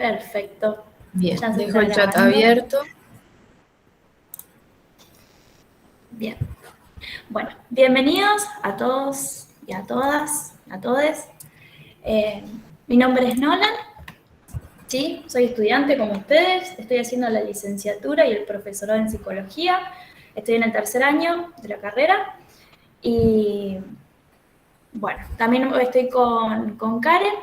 Perfecto. Bien, Ya se dejo está el chat grabando. abierto. Bien. Bueno, bienvenidos a todos y a todas, a todes. Mi nombre es Nolan, ¿sí? Soy estudiante como ustedes, estoy haciendo la licenciatura y el profesorado en psicología. Estoy en el tercer año de la carrera y, bueno, también estoy con Karen.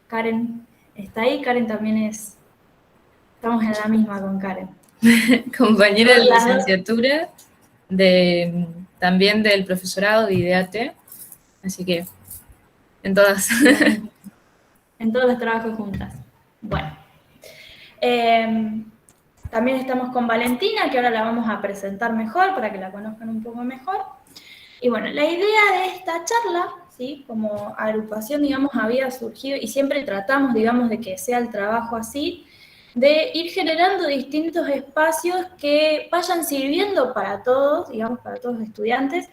Karen está ahí, Karen también estamos en la misma con Karen. Compañera de Las dos. licenciatura, también del profesorado de IDEAT, así que en todas. Bien, en todos los trabajos juntas. Bueno, también estamos con Valentina, que ahora la vamos a presentar mejor para que la conozcan un poco mejor. Y bueno, la idea de esta charla, ¿sí? Como agrupación, digamos, había surgido, y siempre tratamos, digamos, de que sea el trabajo así, de ir generando distintos espacios que vayan sirviendo para todos, digamos, para todos los estudiantes,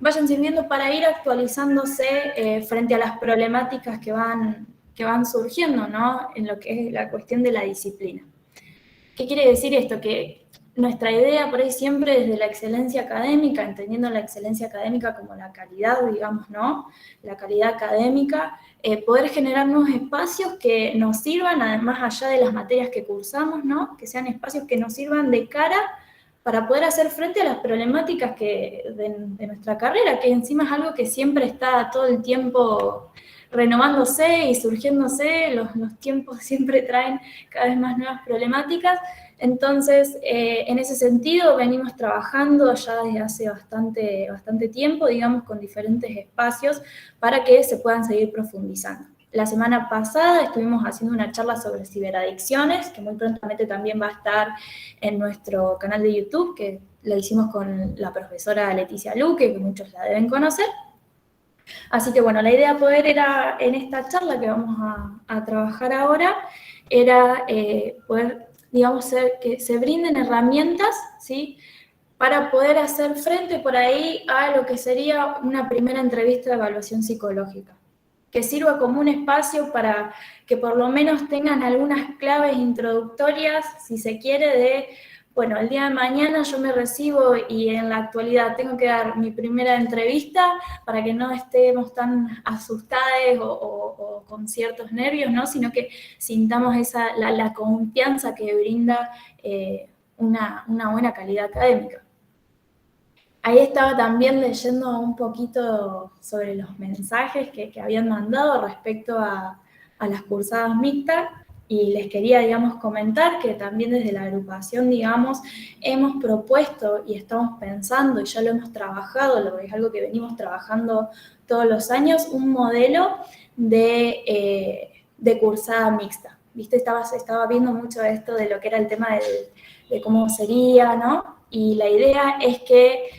vayan sirviendo para ir actualizándose frente a las problemáticas que van surgiendo, ¿no? En lo que es la cuestión de la disciplina. ¿Qué quiere decir esto? Que nuestra idea por ahí siempre desde la excelencia académica, entendiendo la excelencia académica como la calidad, digamos, ¿no? La calidad académica, poder generar nuevos espacios que nos sirvan, además allá de las materias que cursamos, ¿no? Que sean espacios que nos sirvan de cara para poder hacer frente a las problemáticas de nuestra carrera, que encima es algo que siempre está todo el tiempo renovándose y surgiéndose, los tiempos siempre traen cada vez más nuevas problemáticas. Entonces, en ese sentido, venimos trabajando ya desde hace bastante tiempo, digamos, con diferentes espacios para que se puedan seguir profundizando. La semana pasada estuvimos haciendo una charla sobre ciberadicciones, que muy prontamente también va a estar en nuestro canal de YouTube, que la hicimos con la profesora Leticia Luque, que muchos la deben conocer. Así que bueno, la idea poder era, en esta charla que vamos a trabajar ahora, era poder, digamos, que se brinden herramientas, ¿sí? Para poder hacer frente por ahí a lo que sería una primera entrevista de evaluación psicológica, que sirva como un espacio para que por lo menos tengan algunas claves introductorias, si se quiere, de, bueno, el día de mañana yo me recibo y en la actualidad tengo que dar mi primera entrevista para que no estemos tan asustadas o con ciertos nervios, ¿no? Sino que sintamos la confianza que brinda una buena calidad académica. Ahí estaba también leyendo un poquito sobre los mensajes que habían mandado respecto a las cursadas mixtas y les quería, digamos, comentar que también desde la agrupación, digamos, hemos propuesto y estamos pensando, y ya lo hemos trabajado, lo que es algo que venimos trabajando todos los años, un modelo de cursada mixta. ¿Viste? Estaba viendo mucho esto de lo que era el tema de cómo sería, ¿no? Y la idea es que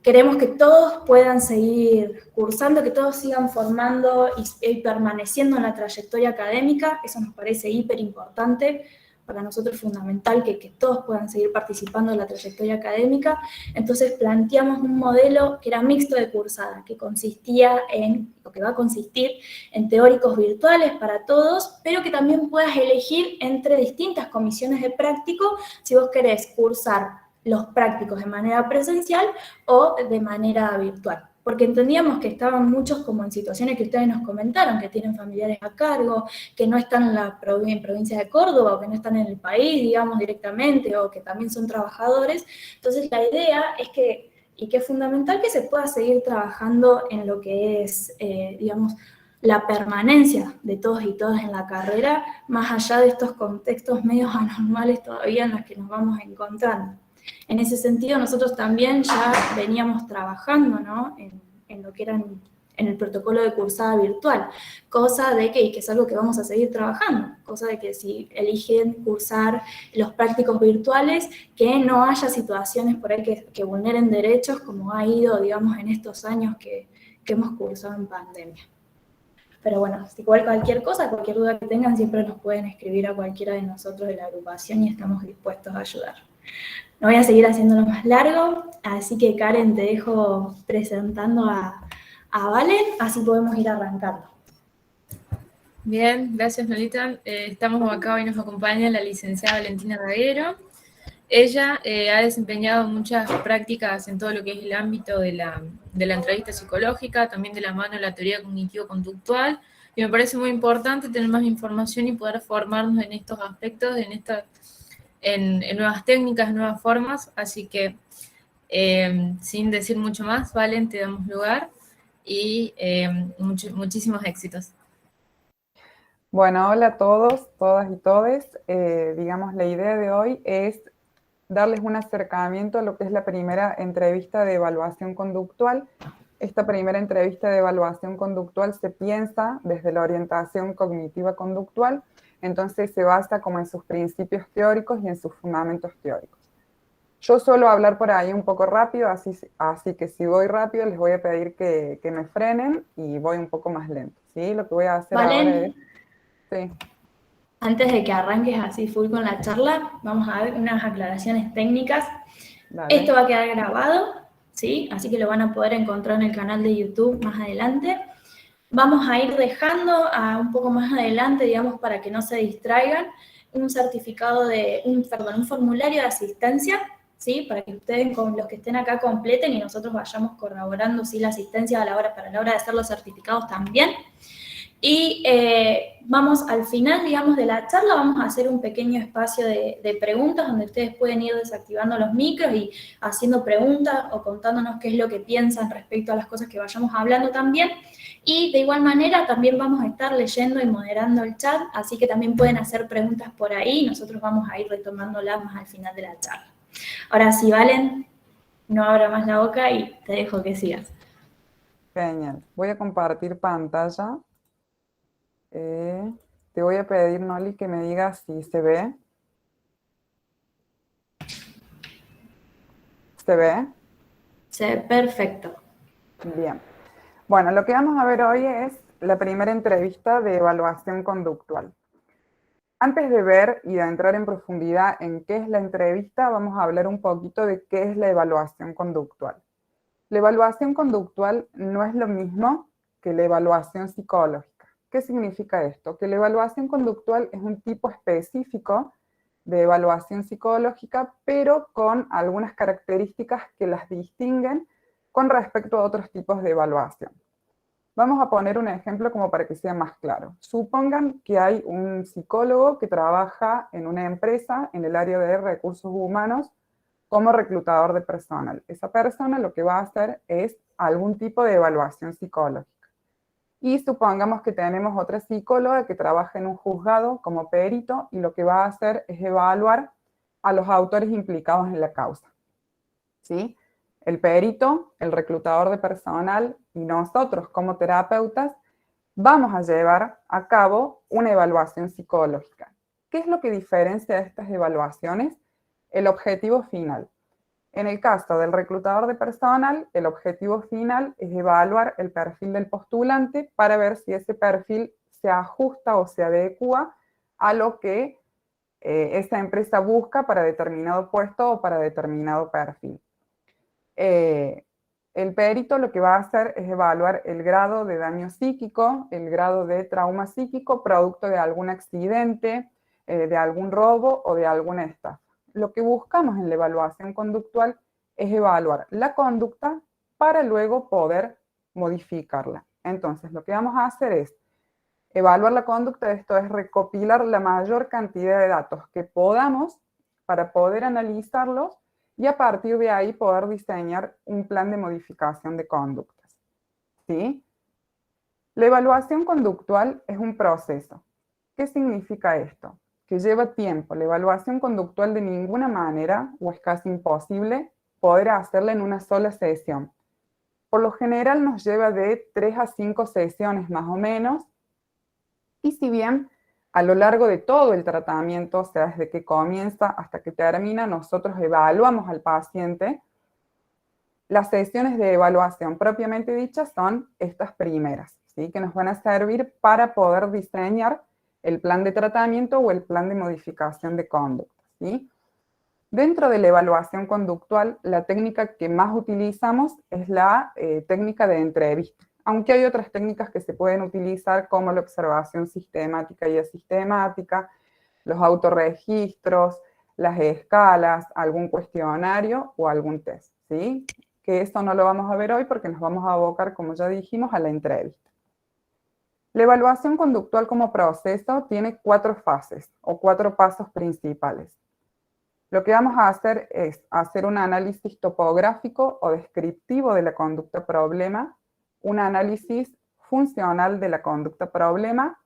queremos que todos puedan seguir cursando, que todos sigan formando y permaneciendo en la trayectoria académica. Eso nos parece hiper importante, para nosotros es fundamental que todos puedan seguir participando en la trayectoria académica. Entonces planteamos un modelo que era mixto de cursada, que consistía o que va a consistir en teóricos virtuales para todos, pero que también puedas elegir entre distintas comisiones de práctico si vos querés cursar los prácticos de manera presencial o de manera virtual. Porque entendíamos que estaban muchos como en situaciones que ustedes nos comentaron, que tienen familiares a cargo, que no están en provincia de Córdoba o que no están en el país, digamos, directamente, o que también son trabajadores. Entonces la idea es que es fundamental que se pueda seguir trabajando en lo que es, digamos, la permanencia de todos y todas en la carrera, más allá de estos contextos medios anormales todavía en los que nos vamos encontrando. En ese sentido, nosotros también ya veníamos trabajando, ¿no? en lo que era en el protocolo de cursada virtual, cosa de y que es algo que vamos a seguir trabajando, cosa de que si eligen cursar los prácticos virtuales, que no haya situaciones por ahí que vulneren derechos, como ha ido, digamos, en estos años que hemos cursado en pandemia. Pero bueno, si cualquier cosa, cualquier duda que tengan, siempre nos pueden escribir a cualquiera de nosotros de la agrupación y estamos dispuestos a ayudar. No voy a seguir haciéndolo más largo, así que Karen, te dejo presentando a Valen, así podemos ir arrancando. Bien, gracias Nolita. Estamos acá, hoy nos acompaña la licenciada Valentina Raguero. Ella ha desempeñado muchas prácticas en todo lo que es el ámbito de la entrevista psicológica, también de la mano de la teoría cognitivo-conductual, y me parece muy importante tener más información y poder formarnos en estos aspectos, en nuevas técnicas, nuevas formas, así que sin decir mucho más, Valen, te damos lugar y muchísimos éxitos. Bueno, hola a todos, todas y todes. Digamos, la idea de hoy es darles un acercamiento a lo que es la primera entrevista de evaluación conductual. Esta primera entrevista de evaluación conductual se piensa desde la orientación cognitiva conductual, entonces se basa como en sus principios teóricos y en sus fundamentos teóricos. Yo suelo hablar por ahí un poco rápido, así que si voy rápido les voy a pedir que me frenen y voy un poco más lento, ¿sí? Lo que voy a hacer ahora es... Valen, Sí. antes de que arranques así full con la charla, vamos a ver unas aclaraciones técnicas. Dale. Esto va a quedar grabado, ¿sí? Así que lo van a poder encontrar en el canal de YouTube más adelante. Vamos a ir dejando un poco más adelante, digamos, para que no se distraigan, un certificado un formulario de asistencia, ¿sí? Para que ustedes, con los que estén acá, completen y nosotros vayamos corroborando, ¿sí? La asistencia para la hora de hacer los certificados también. Y vamos al final, digamos, de la charla, vamos a hacer un pequeño espacio de preguntas donde ustedes pueden ir desactivando los micros y haciendo preguntas o contándonos qué es lo que piensan respecto a las cosas que vayamos hablando también. Y de igual manera también vamos a estar leyendo y moderando el chat, así que también pueden hacer preguntas por ahí y nosotros vamos a ir retomándolas más al final de la charla. Ahora sí, Valen, no abra más la boca y te dejo que sigas. Genial. Voy a compartir pantalla. Te voy a pedir, Noli, que me digas si se ve. ¿Se ve? Se ve perfecto. Bien. Bueno, lo que vamos a ver hoy es la primera entrevista de evaluación conductual. Antes de ver y de entrar en profundidad en qué es la entrevista, vamos a hablar un poquito de qué es la evaluación conductual. La evaluación conductual no es lo mismo que la evaluación psicológica. ¿Qué significa esto? Que la evaluación conductual es un tipo específico de evaluación psicológica, pero con algunas características que las distinguen con respecto a otros tipos de evaluación. Vamos a poner un ejemplo como para que sea más claro. Supongan que hay un psicólogo que trabaja en una empresa en el área de recursos humanos como reclutador de personal. Esa persona lo que va a hacer es algún tipo de evaluación psicológica. Y supongamos que tenemos otra psicóloga que trabaja en un juzgado como perito y lo que va a hacer es evaluar a los autores implicados en la causa. ¿Sí? El perito, el reclutador de personal y nosotros como terapeutas vamos a llevar a cabo una evaluación psicológica. ¿Qué es lo que diferencia estas evaluaciones? El objetivo final. En el caso del reclutador de personal, el objetivo final es evaluar el perfil del postulante para ver si ese perfil se ajusta o se adecua a lo que esa empresa busca para determinado puesto o para determinado perfil. El perito lo que va a hacer es evaluar el grado de daño psíquico, el grado de trauma psíquico producto de algún accidente, de algún robo o de alguna estafa. Lo que buscamos en la evaluación conductual es evaluar la conducta para luego poder modificarla. Entonces, lo que vamos a hacer es evaluar la conducta, esto es recopilar la mayor cantidad de datos que podamos para poder analizarlos y a partir de ahí poder diseñar un plan de modificación de conductas. ¿Sí? La evaluación conductual es un proceso. ¿Qué significa esto? Que lleva tiempo. La evaluación conductual de ninguna manera, o es casi imposible, poder hacerla en una sola sesión. Por lo general nos lleva de 3 a 5 sesiones más o menos, y si bien a lo largo de todo el tratamiento, o sea, desde que comienza hasta que termina, nosotros evaluamos al paciente, las sesiones de evaluación propiamente dichas son estas primeras, ¿sí? Que nos van a servir para poder diseñar el plan de tratamiento o el plan de modificación de conducta, ¿sí? Dentro de la evaluación conductual, la técnica que más utilizamos es la técnica de entrevista. aunque hay otras técnicas que se pueden utilizar como la observación sistemática y asistemática, los autorregistros, las escalas, algún cuestionario o algún test, ¿sí? Que esto no lo vamos a ver hoy porque nos vamos a abocar, como ya dijimos, a la entrevista. La evaluación conductual como proceso tiene 4 fases o 4 pasos principales. Lo que vamos a hacer es hacer un análisis topográfico o descriptivo de la conducta problema, un análisis funcional de la conducta problema.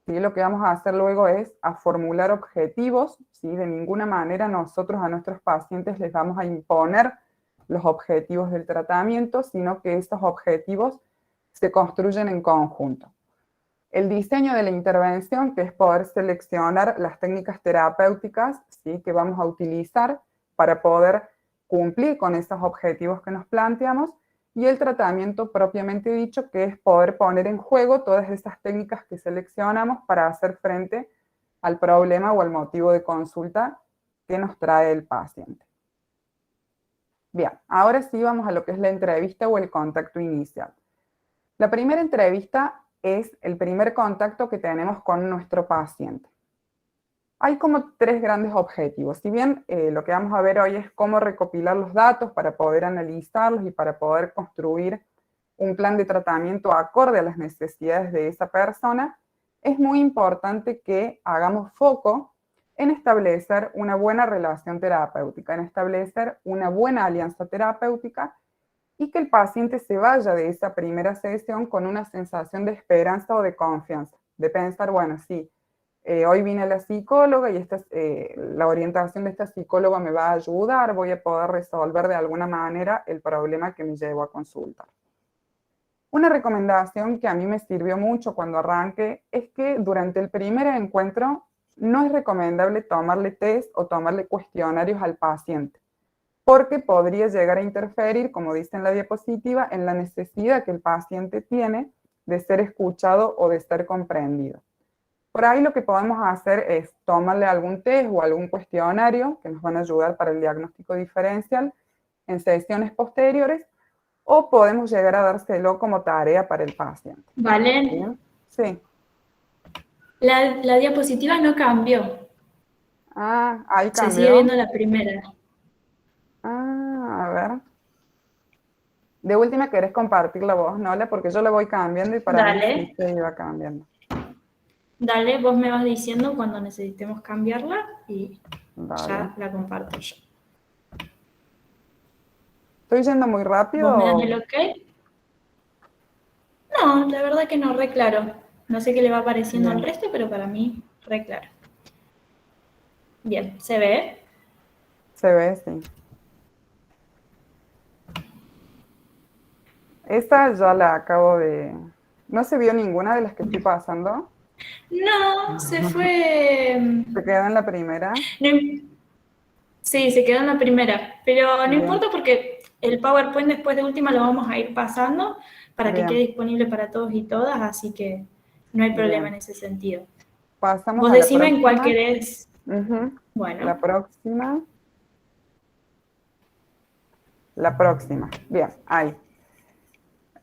¿Sí? Lo que vamos a hacer luego es a formular objetivos. ¿Sí? De ninguna manera nosotros a nuestros pacientes les vamos a imponer los objetivos del tratamiento, sino que estos objetivos se construyen en conjunto. El diseño de la intervención, que es poder seleccionar las técnicas terapéuticas, ¿sí? que vamos a utilizar para poder cumplir con esos objetivos que nos planteamos, y el tratamiento propiamente dicho, que es poder poner en juego todas esas técnicas que seleccionamos para hacer frente al problema o al motivo de consulta que nos trae el paciente. Bien, ahora sí vamos a lo que es la entrevista o el contacto inicial. La primera entrevista es el primer contacto que tenemos con nuestro paciente. Hay como 3 grandes objetivos. Si bien lo que vamos a ver hoy es cómo recopilar los datos para poder analizarlos y para poder construir un plan de tratamiento acorde a las necesidades de esa persona, es muy importante que hagamos foco en establecer una buena relación terapéutica, en establecer una buena alianza terapéutica y que el paciente se vaya de esa primera sesión con una sensación de esperanza o de confianza, de pensar, bueno, sí, hoy viene la psicóloga y la orientación de esta psicóloga me va a ayudar, voy a poder resolver de alguna manera el problema que me llevo a consultar. Una recomendación que a mí me sirvió mucho cuando arranqué es que durante el primer encuentro no es recomendable tomarle test o tomarle cuestionarios al paciente, porque podría llegar a interferir, como dice en la diapositiva, en la necesidad que el paciente tiene de ser escuchado o de ser comprendido. Por ahí lo que podemos hacer es tomarle algún test o algún cuestionario que nos van a ayudar para el diagnóstico diferencial en sesiones posteriores, o podemos llegar a dárselo como tarea para el paciente. Vale. ¿Bien? Sí. La diapositiva no cambió. Ah, ahí cambió. Se sigue viendo la primera. Ah, a ver. De última, ¿querés compartir la voz, Nola? Porque yo la voy cambiando y para mí sí se iba cambiando. Dale, vos me vas diciendo cuando necesitemos cambiarla y Dale. ya la comparto yo. ¿Estoy yendo muy rápido? ¿Vos me das el ok? No, la verdad que no, re claro. No sé qué le va apareciendo al resto, pero para mí, re claro. Bien, ¿se ve? Se ve, sí. Esta ya la acabo de... ¿No se vio ninguna de las que estoy pasando? No, se fue... ¿Se quedó en la primera? No, sí, se quedó en la primera, pero no Bien. importa porque el PowerPoint después de última lo vamos a ir pasando para que quede disponible para todos y todas, así que no hay problema en ese sentido. Pasamos Vos a la decime en cuál próxima. querés. Bueno. La próxima. La próxima. Bien, ahí.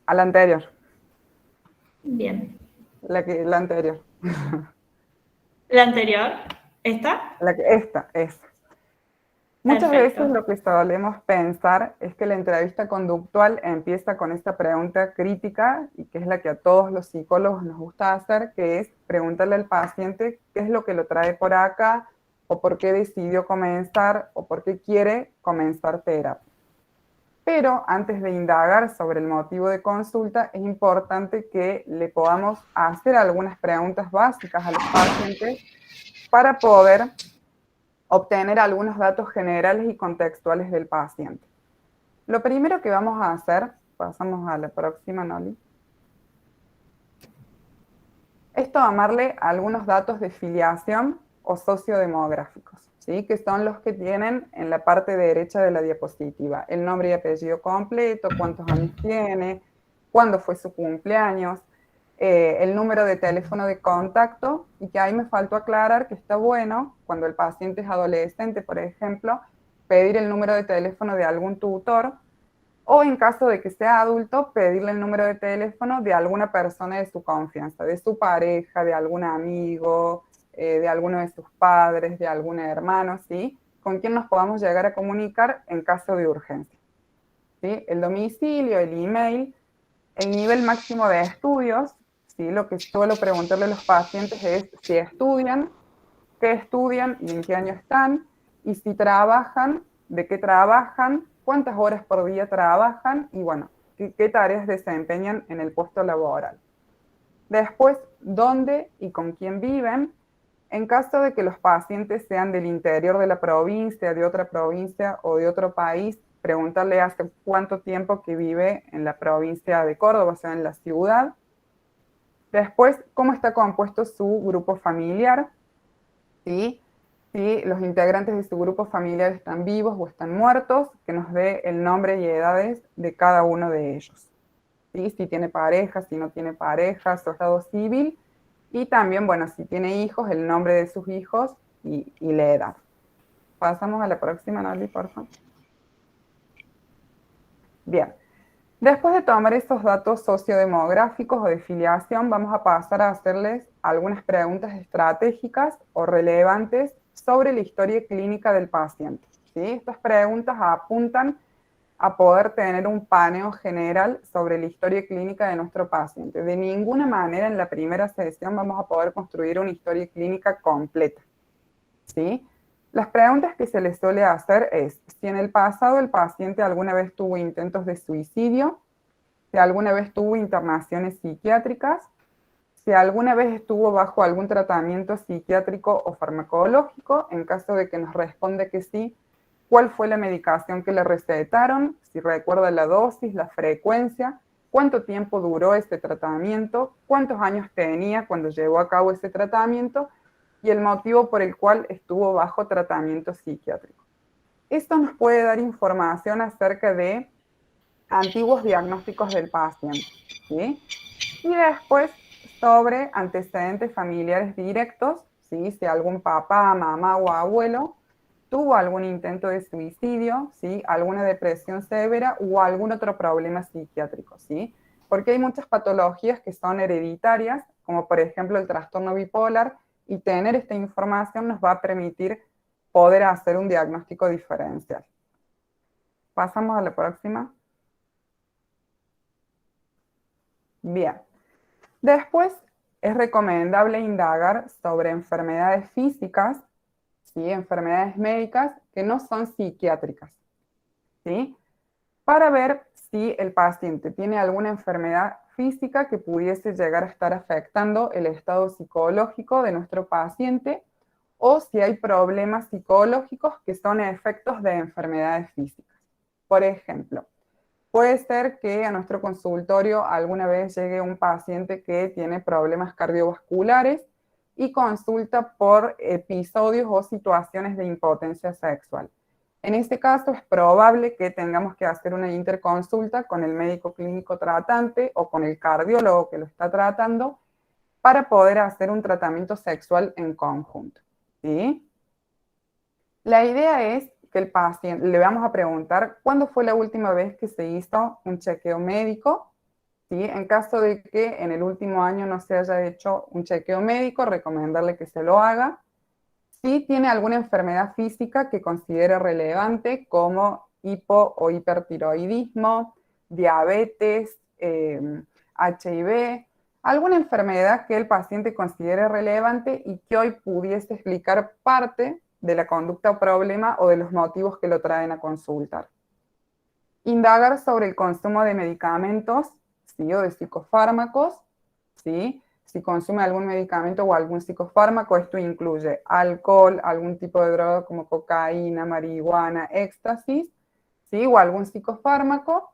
A la anterior. Bien. La anterior. ¿La anterior? ¿Esta? Esta. Muchas Perfecto. veces lo que solemos pensar es que la entrevista conductual empieza con esta pregunta crítica, y que es la que a todos los psicólogos nos gusta hacer, que es preguntarle al paciente qué es lo que lo trae por acá, o por qué decidió comenzar, o por qué quiere comenzar terapia. Pero antes de indagar sobre el motivo de consulta, es importante que le podamos hacer algunas preguntas básicas a los pacientes para poder obtener algunos datos generales y contextuales del paciente. Lo primero que vamos a hacer, pasamos a la próxima, Noli, es tomarle algunos datos de filiación o sociodemográficos, ¿sí? Que son los que tienen en la parte derecha de la diapositiva. El nombre y apellido completo, cuántos años tiene, cuándo fue su cumpleaños, el número de teléfono de contacto, y que ahí me faltó aclarar que está bueno, cuando el paciente es adolescente, por ejemplo, pedir el número de teléfono de algún tutor o en caso de que sea adulto, pedirle el número de teléfono de alguna persona de su confianza, de su pareja, de algún amigo, de alguno de sus padres, de algún hermano, ¿sí? Con quien nos podamos llegar a comunicar en caso de urgencia, ¿sí? El domicilio, el email, el nivel máximo de estudios, ¿sí? Lo que suelo preguntarle a los pacientes es si estudian, qué estudian y en qué año están, y si trabajan, de qué trabajan, cuántas horas por día trabajan y bueno, qué tareas desempeñan en el puesto laboral. Después, dónde y con quién viven. En caso de que los pacientes sean del interior de la provincia, de otra provincia o de otro país, preguntarle hace cuánto tiempo que vive en la provincia de Córdoba, o sea, en la ciudad. Después, cómo está compuesto su grupo familiar, ¿sí? Si los integrantes de su grupo familiar están vivos o están muertos, que nos dé el nombre y edades de cada uno de ellos. ¿Sí? Si tiene pareja, si no tiene pareja, su estado civil, y también, bueno, si tiene hijos, el nombre de sus hijos y la edad. Pasamos a la próxima, Noli, por favor. Bien. Después de tomar estos datos sociodemográficos o de filiación, vamos a pasar a hacerles algunas preguntas estratégicas o relevantes sobre la historia clínica del paciente, ¿sí? Estas preguntas apuntan a poder tener un paneo general sobre la historia clínica de nuestro paciente. De ninguna manera en la primera sesión vamos a poder construir una historia clínica completa, ¿sí? Las preguntas que se les suele hacer es si en el pasado el paciente alguna vez tuvo intentos de suicidio, si alguna vez tuvo internaciones psiquiátricas, si alguna vez estuvo bajo algún tratamiento psiquiátrico o farmacológico. En caso de que nos responda que sí, cuál fue la medicación que le recetaron, si recuerda la dosis, la frecuencia, cuánto tiempo duró ese tratamiento, cuántos años tenía cuando llevó a cabo ese tratamiento y el motivo por el cual estuvo bajo tratamiento psiquiátrico. Esto nos puede dar información acerca de antiguos diagnósticos del paciente, ¿sí? Y después sobre antecedentes familiares directos, ¿sí? Si algún papá, mamá o abuelo tuvo algún intento de suicidio, ¿sí? Alguna depresión severa o algún otro problema psiquiátrico, ¿sí? Porque hay muchas patologías que son hereditarias, como por ejemplo el trastorno bipolar, y tener esta información nos va a permitir poder hacer un diagnóstico diferencial. Pasamos a la próxima. Bien. Después es recomendable indagar sobre enfermedades físicas, ¿sí? Enfermedades médicas que no son psiquiátricas, ¿sí? Para ver si el paciente tiene alguna enfermedad física que pudiese llegar a estar afectando el estado psicológico de nuestro paciente o si hay problemas psicológicos que son efectos de enfermedades físicas. Por ejemplo, puede ser que a nuestro consultorio alguna vez llegue un paciente que tiene problemas cardiovasculares y consulta por episodios o situaciones de impotencia sexual. En este caso es probable que tengamos que hacer una interconsulta con el médico clínico tratante o con el cardiólogo que lo está tratando para poder hacer un tratamiento sexual en conjunto, ¿sí? La idea es que el paciente, le vamos a preguntar cuándo fue la última vez que se hizo un chequeo médico, ¿sí? En caso de que en el último año no se haya hecho un chequeo médico, recomendarle que se lo haga. Si tiene alguna enfermedad física que considere relevante, como hipo o hipertiroidismo, diabetes, HIV, alguna enfermedad que el paciente considere relevante y que hoy pudiese explicar parte de la conducta o problema o de los motivos que lo traen a consultar. Indagar sobre el consumo de medicamentos, ¿sí? O de psicofármacos, ¿sí? Si consume algún medicamento o algún psicofármaco, esto incluye alcohol, algún tipo de droga como cocaína, marihuana, éxtasis, ¿sí? O algún psicofármaco.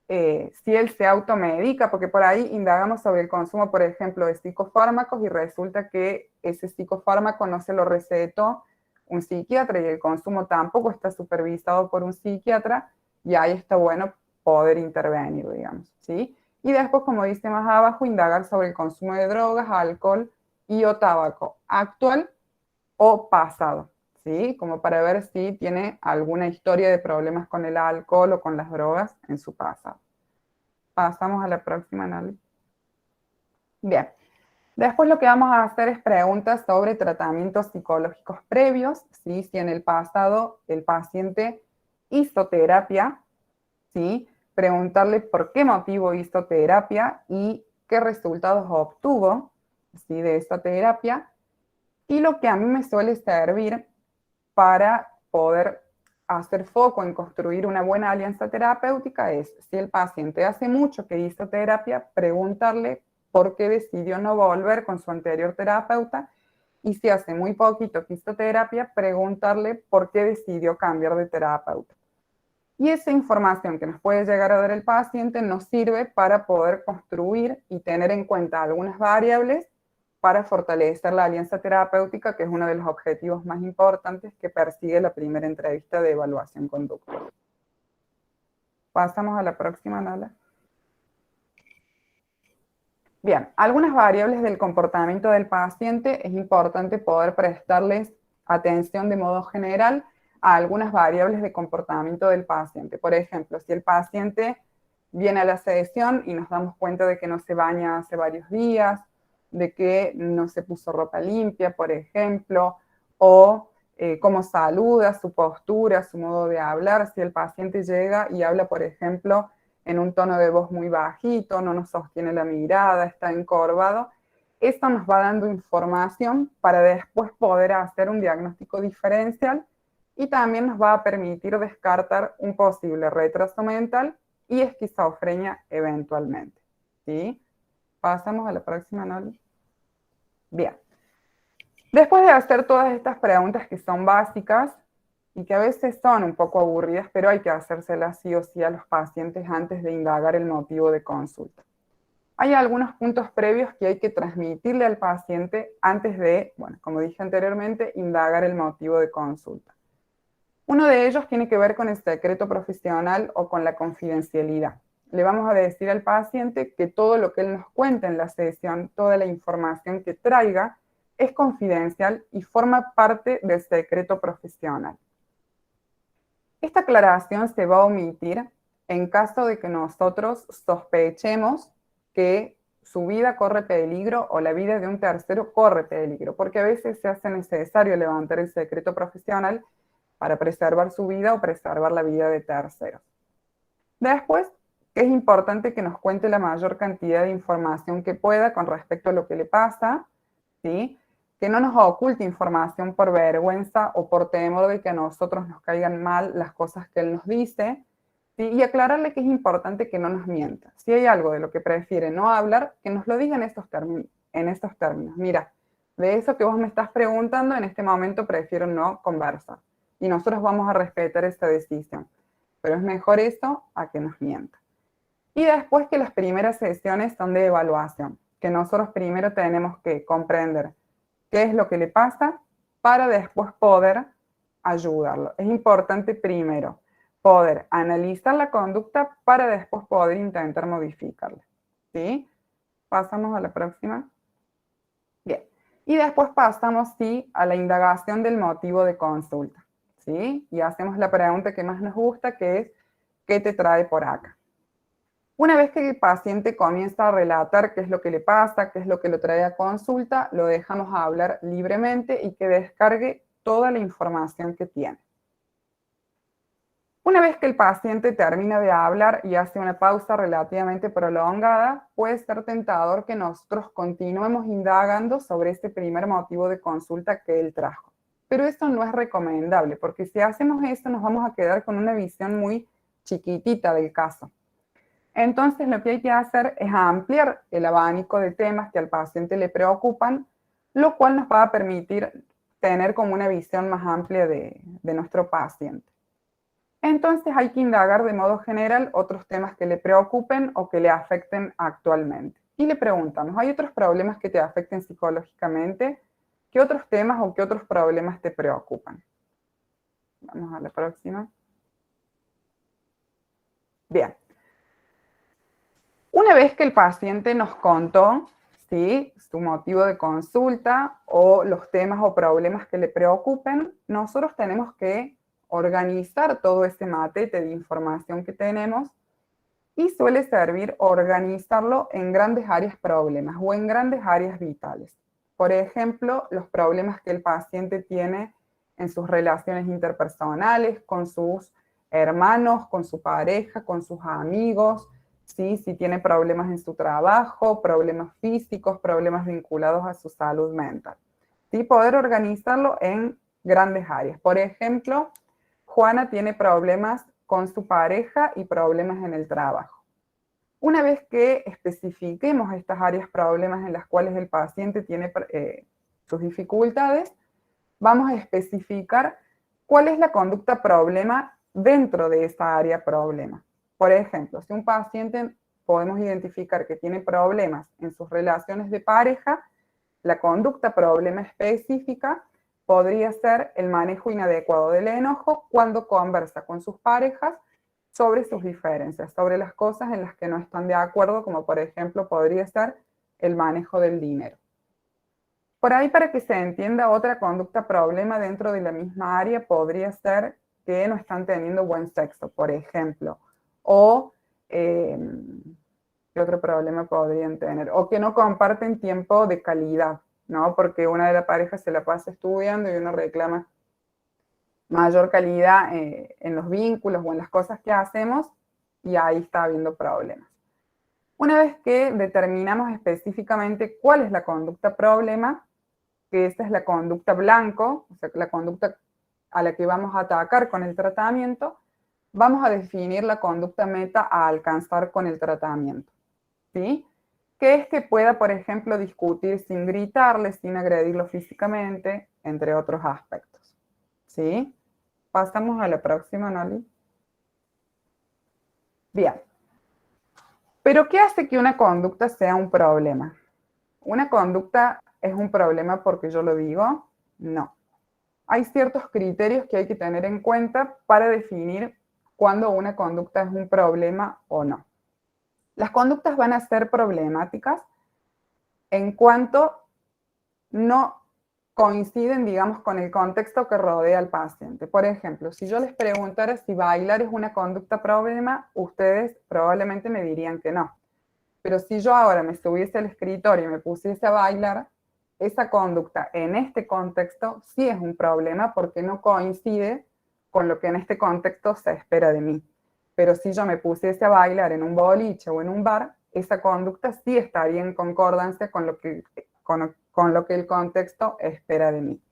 Si él se automedica, porque por ahí indagamos sobre el consumo, por ejemplo, de psicofármacos y resulta que ese psicofármaco no se lo recetó un psiquiatra y el consumo tampoco está supervisado por un psiquiatra, y ahí está bueno poder intervenir, digamos, ¿sí? Y después, como dice más abajo, indagar sobre el consumo de drogas, alcohol y o tabaco, actual o pasado, ¿sí? Como para ver si tiene alguna historia de problemas con el alcohol o con las drogas en su pasado. Pasamos a la próxima análisis. Bien. Después lo que vamos a hacer es preguntas sobre tratamientos psicológicos previos, ¿sí? Si en el pasado el paciente hizo terapia, ¿sí? Preguntarle por qué motivo hizo terapia y qué resultados obtuvo, ¿sí? De esa terapia. Y lo que a mí me suele servir para poder hacer foco en construir una buena alianza terapéutica es, si el paciente hace mucho que hizo terapia, preguntarle por qué decidió no volver con su anterior terapeuta, y si hace muy poquito que hizo terapia, preguntarle por qué decidió cambiar de terapeuta. Y esa información que nos puede llegar a dar el paciente nos sirve para poder construir y tener en cuenta algunas variables para fortalecer la alianza terapéutica, que es uno de los objetivos más importantes que persigue la primera entrevista de evaluación conductual. Pasamos a la próxima, Nala. Bien, algunas variables del comportamiento del paciente es importante poder prestarles atención de modo general a algunas variables de comportamiento del paciente. Por ejemplo, si el paciente viene a la sesión y nos damos cuenta de que no se baña hace varios días, de que no se puso ropa limpia, por ejemplo, o cómo saluda, su postura, su modo de hablar. Si el paciente llega y habla, por ejemplo, en un tono de voz muy bajito, no nos sostiene la mirada, está encorvado, esto nos va dando información para después poder hacer un diagnóstico diferencial y también nos va a permitir descartar un posible retraso mental y esquizofrenia eventualmente, ¿sí? Pasamos a la próxima análisis. Bien. Después de hacer todas estas preguntas que son básicas y que a veces son un poco aburridas, pero hay que hacérselas sí o sí a los pacientes antes de indagar el motivo de consulta. Hay algunos puntos previos que hay que transmitirle al paciente antes de, bueno, como dije anteriormente, indagar el motivo de consulta. Uno de ellos tiene que ver con el secreto profesional o con la confidencialidad. Le vamos a decir al paciente que todo lo que él nos cuenta en la sesión, toda la información que traiga, es confidencial y forma parte del secreto profesional. Esta aclaración se va a omitir en caso de que nosotros sospechemos que su vida corre peligro o la vida de un tercero corre peligro, porque a veces se hace necesario levantar el secreto profesional para preservar su vida o preservar la vida de terceros. Después, es importante que nos cuente la mayor cantidad de información que pueda con respecto a lo que le pasa, ¿sí? Que no nos oculte información por vergüenza o por temor de que a nosotros nos caigan mal las cosas que él nos dice, ¿sí? Y aclararle que es importante que no nos mienta. Si hay algo de lo que prefiere no hablar, que nos lo diga en estos términos. Mira, de eso que vos me estás preguntando, en este momento prefiero no conversar. Y nosotros vamos a respetar esa decisión. Pero es mejor eso a que nos mienta. Y después que las primeras sesiones son de evaluación, que nosotros primero tenemos que comprender qué es lo que le pasa para después poder ayudarlo. Es importante primero poder analizar la conducta para después poder intentar modificarla. ¿Sí? Pasamos a la próxima. Bien. Y después pasamos, sí, a la indagación del motivo de consulta. ¿Sí? Y hacemos la pregunta que más nos gusta, que es, ¿qué te trae por acá? Una vez que el paciente comienza a relatar qué es lo que le pasa, qué es lo que lo trae a consulta, lo dejamos a hablar libremente y que descargue toda la información que tiene. Una vez que el paciente termina de hablar y hace una pausa relativamente prolongada, puede ser tentador que nosotros continuemos indagando sobre este primer motivo de consulta que él trajo. Pero eso no es recomendable, porque si hacemos eso nos vamos a quedar con una visión muy chiquitita del caso. Entonces lo que hay que hacer es ampliar el abanico de temas que al paciente le preocupan, lo cual nos va a permitir tener como una visión más amplia de nuestro paciente. Entonces hay que indagar de modo general otros temas que le preocupen o que le afecten actualmente. Y le preguntamos, ¿hay otros problemas que te afecten psicológicamente? ¿Qué otros temas o qué otros problemas te preocupan? Vamos a la próxima. Bien. Una vez que el paciente nos contó, ¿sí? Su motivo de consulta o los temas o problemas que le preocupen, nosotros tenemos que organizar todo ese matete de información que tenemos y suele servir organizarlo en grandes áreas problemas o en grandes áreas vitales. Por ejemplo, los problemas que el paciente tiene en sus relaciones interpersonales, con sus hermanos, con su pareja, con sus amigos, ¿sí? Si tiene problemas en su trabajo, problemas físicos, problemas vinculados a su salud mental. ¿Sí? Poder organizarlo en grandes áreas. Por ejemplo, Juana tiene problemas con su pareja y problemas en el trabajo. Una vez que especifiquemos estas áreas problemas en las cuales el paciente tiene sus dificultades, vamos a especificar cuál es la conducta problema dentro de esa área problema. Por ejemplo, si un paciente podemos identificar que tiene problemas en sus relaciones de pareja, la conducta problema específica podría ser el manejo inadecuado del enojo cuando conversa con sus parejas sobre sus diferencias, sobre las cosas en las que no están de acuerdo, como por ejemplo podría ser el manejo del dinero. Por ahí, para que se entienda, otra conducta problema dentro de la misma área podría ser que no están teniendo buen sexo, por ejemplo, o ¿qué otro problema podrían tener? O que no comparten tiempo de calidad, ¿no? Porque una de las parejas se la pasa estudiando y uno reclama mayor calidad en los vínculos o en las cosas que hacemos, y ahí está habiendo problemas. Una vez que determinamos específicamente cuál es la conducta problema, que esta es la conducta blanco, o sea, la conducta a la que vamos a atacar con el tratamiento, vamos a definir la conducta meta a alcanzar con el tratamiento, ¿sí? Que es que pueda, por ejemplo, discutir sin gritarle, sin agredirlo físicamente, entre otros aspectos, ¿sí? Pasamos a la próxima, Noli. Bien. ¿Pero qué hace que una conducta sea un problema? ¿Una conducta es un problema porque yo lo digo? No. Hay ciertos criterios que hay que tener en cuenta para definir cuándo una conducta es un problema o no. Las conductas van a ser problemáticas en cuanto no coinciden, digamos, con el contexto que rodea al paciente. Por ejemplo, si yo les preguntara si bailar es una conducta problema, ustedes probablemente me dirían que no. Pero si yo ahora me subiese al escritorio y me pusiese a bailar, esa conducta en este contexto sí es un problema porque no coincide con lo que en este contexto se espera de mí. Pero si yo me pusiese a bailar en un boliche o en un bar, esa conducta sí estaría en concordancia con lo que el contexto espera de mí.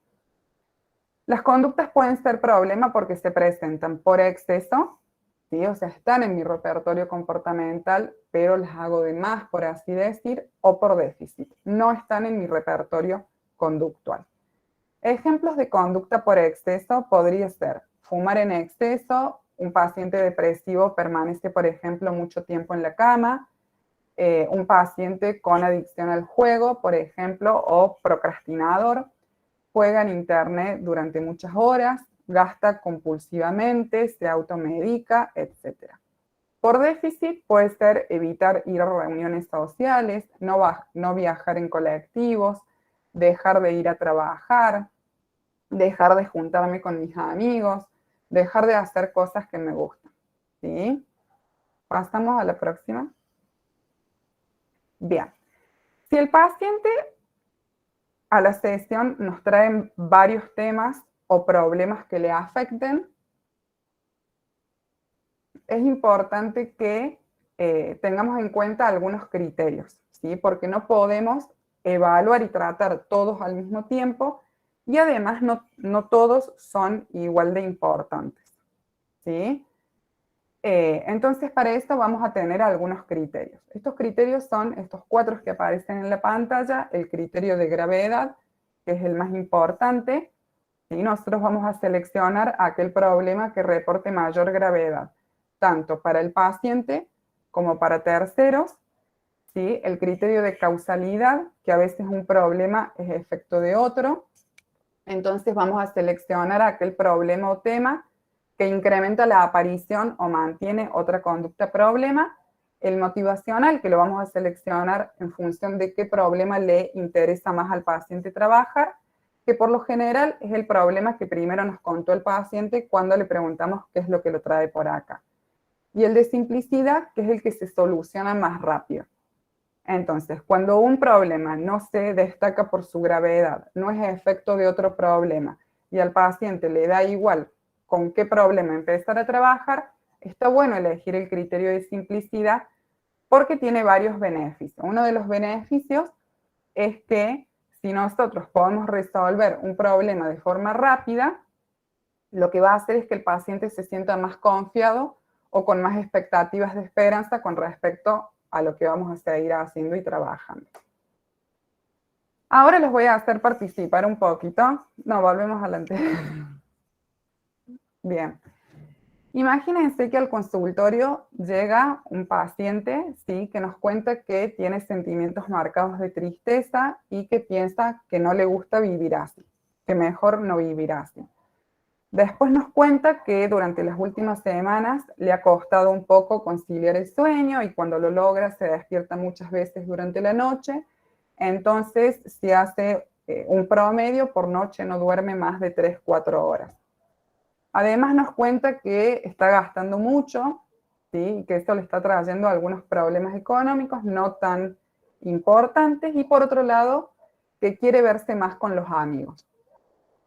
Las conductas pueden ser problema porque se presentan por exceso, ¿sí? O sea, están en mi repertorio comportamental, pero las hago de más, por así decir, o por déficit. No están en mi repertorio conductual. Ejemplos de conducta por exceso podría ser fumar en exceso, un paciente depresivo permanece, por ejemplo, mucho tiempo en la cama, un paciente con adicción al juego, por ejemplo, o procrastinador, juega en internet durante muchas horas, gasta compulsivamente, se automedica, etc. Por déficit puede ser evitar ir a reuniones sociales, no viajar en colectivos, dejar de ir a trabajar, dejar de juntarme con mis amigos, dejar de hacer cosas que me gustan, ¿sí? Pasamos a la próxima. Bien, si el paciente a la sesión nos trae varios temas o problemas que le afecten, es importante que tengamos en cuenta algunos criterios, ¿sí? Porque no podemos evaluar y tratar todos al mismo tiempo y además no todos son igual de importantes, ¿sí? Entonces, para esto vamos a tener algunos criterios. Estos criterios son estos 4 que aparecen en la pantalla: el criterio de gravedad, que es el más importante, ¿sí? Nosotros vamos a seleccionar aquel problema que reporte mayor gravedad, tanto para el paciente como para terceros, ¿sí? El criterio de causalidad, que a veces un problema es efecto de otro. Entonces vamos a seleccionar aquel problema o tema que incrementa la aparición o mantiene otra conducta problema, el motivacional, que lo vamos a seleccionar en función de qué problema le interesa más al paciente trabajar, que por lo general es el problema que primero nos contó el paciente cuando le preguntamos qué es lo que lo trae por acá. Y el de simplicidad, que es el que se soluciona más rápido. Entonces, cuando un problema no se destaca por su gravedad, no es efecto de otro problema, y al paciente le da igual con qué problema empezar a trabajar, está bueno elegir el criterio de simplicidad porque tiene varios beneficios. Uno de los beneficios es que si nosotros podemos resolver un problema de forma rápida, lo que va a hacer es que el paciente se sienta más confiado o con más expectativas de esperanza con respecto a lo que vamos a seguir haciendo y trabajando. Ahora les voy a hacer participar un poquito. No, volvemos al anterior. Bien. Imagínense que al consultorio llega un paciente, ¿sí?, que nos cuenta que tiene sentimientos marcados de tristeza y que piensa que no le gusta vivir así, que mejor no vivir así. Después nos cuenta que durante las últimas semanas le ha costado un poco conciliar el sueño y cuando lo logra se despierta muchas veces durante la noche. Entonces, si hace un promedio, por noche no duerme más de 3-4 horas. Además nos cuenta que está gastando mucho, ¿sí?, y que esto le está trayendo algunos problemas económicos no tan importantes, y por otro lado, que quiere verse más con los amigos.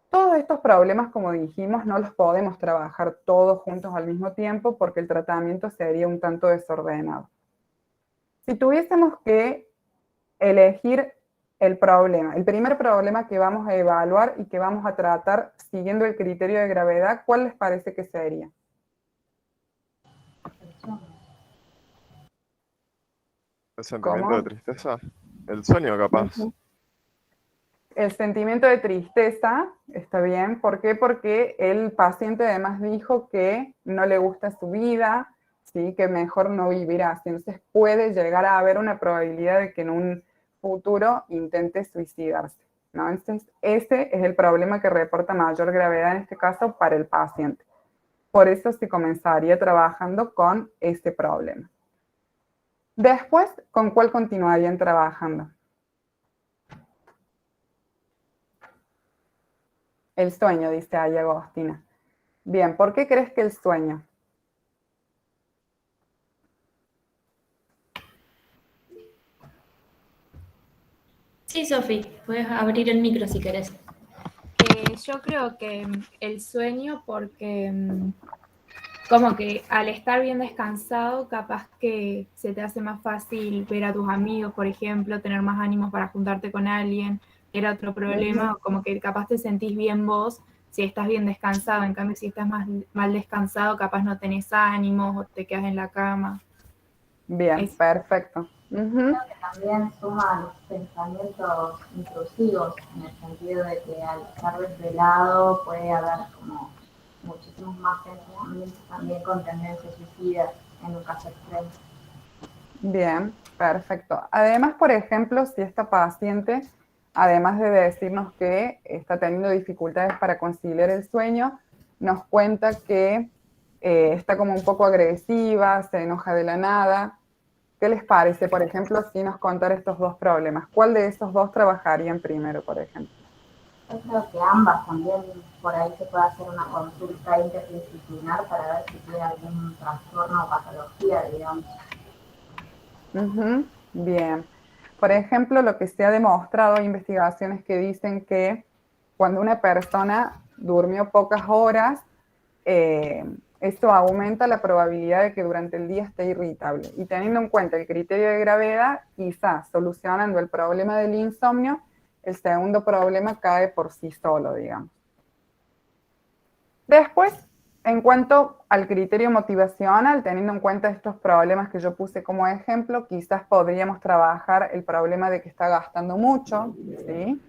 Todos estos problemas, como dijimos, no los podemos trabajar todos juntos al mismo tiempo porque el tratamiento sería un tanto desordenado. Si tuviésemos que elegir el problema, el primer problema que vamos a evaluar y que vamos a tratar siguiendo el criterio de gravedad, ¿cuál les parece que sería? El sentimiento ¿Cómo? de tristeza. El sueño, capaz. El sentimiento de tristeza, está bien. ¿Por qué? Porque el paciente además dijo que no le gusta su vida, ¿sí?, que mejor no vivirá. Entonces puede llegar a haber una probabilidad de que en un futuro intente suicidarse, ¿no? Entonces ese es el problema que reporta mayor gravedad en este caso para el paciente. Por eso se comenzaría trabajando con este problema. Después, ¿con cuál continuarían trabajando? El sueño, dice ahí Agostina. Bien, ¿por qué crees que el sueño? Sí, Sofi, puedes abrir el micro si querés. Yo creo que el sueño, porque como que al estar bien descansado, capaz que se te hace más fácil ver a tus amigos, por ejemplo, tener más ánimos para juntarte con alguien, era otro problema, o como que capaz te sentís bien vos si estás bien descansado. En cambio, si estás mal descansado, capaz no tenés ánimos o te quedas en la cama. Bien, perfecto. Creo que también suma los pensamientos intrusivos, en el sentido de que al estar desvelado puede haber como muchísimos más pensamientos también con tendencia suicida en un caso extremo. Bien, perfecto. Además, por ejemplo, si esta paciente, además de decirnos que está teniendo dificultades para conciliar el sueño, nos cuenta que está como un poco agresiva, se enoja de la nada. ¿Qué les parece, por ejemplo, si nos contara estos dos problemas? ¿Cuál de esos dos trabajarían primero, por ejemplo? Yo creo que ambas también, por ahí se puede hacer una consulta interdisciplinar para ver si tiene algún trastorno o patología, digamos. Bien. Por ejemplo, lo que se ha demostrado, hay investigaciones que dicen que cuando una persona durmió pocas horas, esto aumenta la probabilidad de que durante el día esté irritable. Y teniendo en cuenta el criterio de gravedad, quizás solucionando el problema del insomnio, el segundo problema cae por sí solo, digamos. Después, en cuanto al criterio motivacional, teniendo en cuenta estos problemas que yo puse como ejemplo, quizás podríamos trabajar el problema de que está gastando mucho, ¿sí?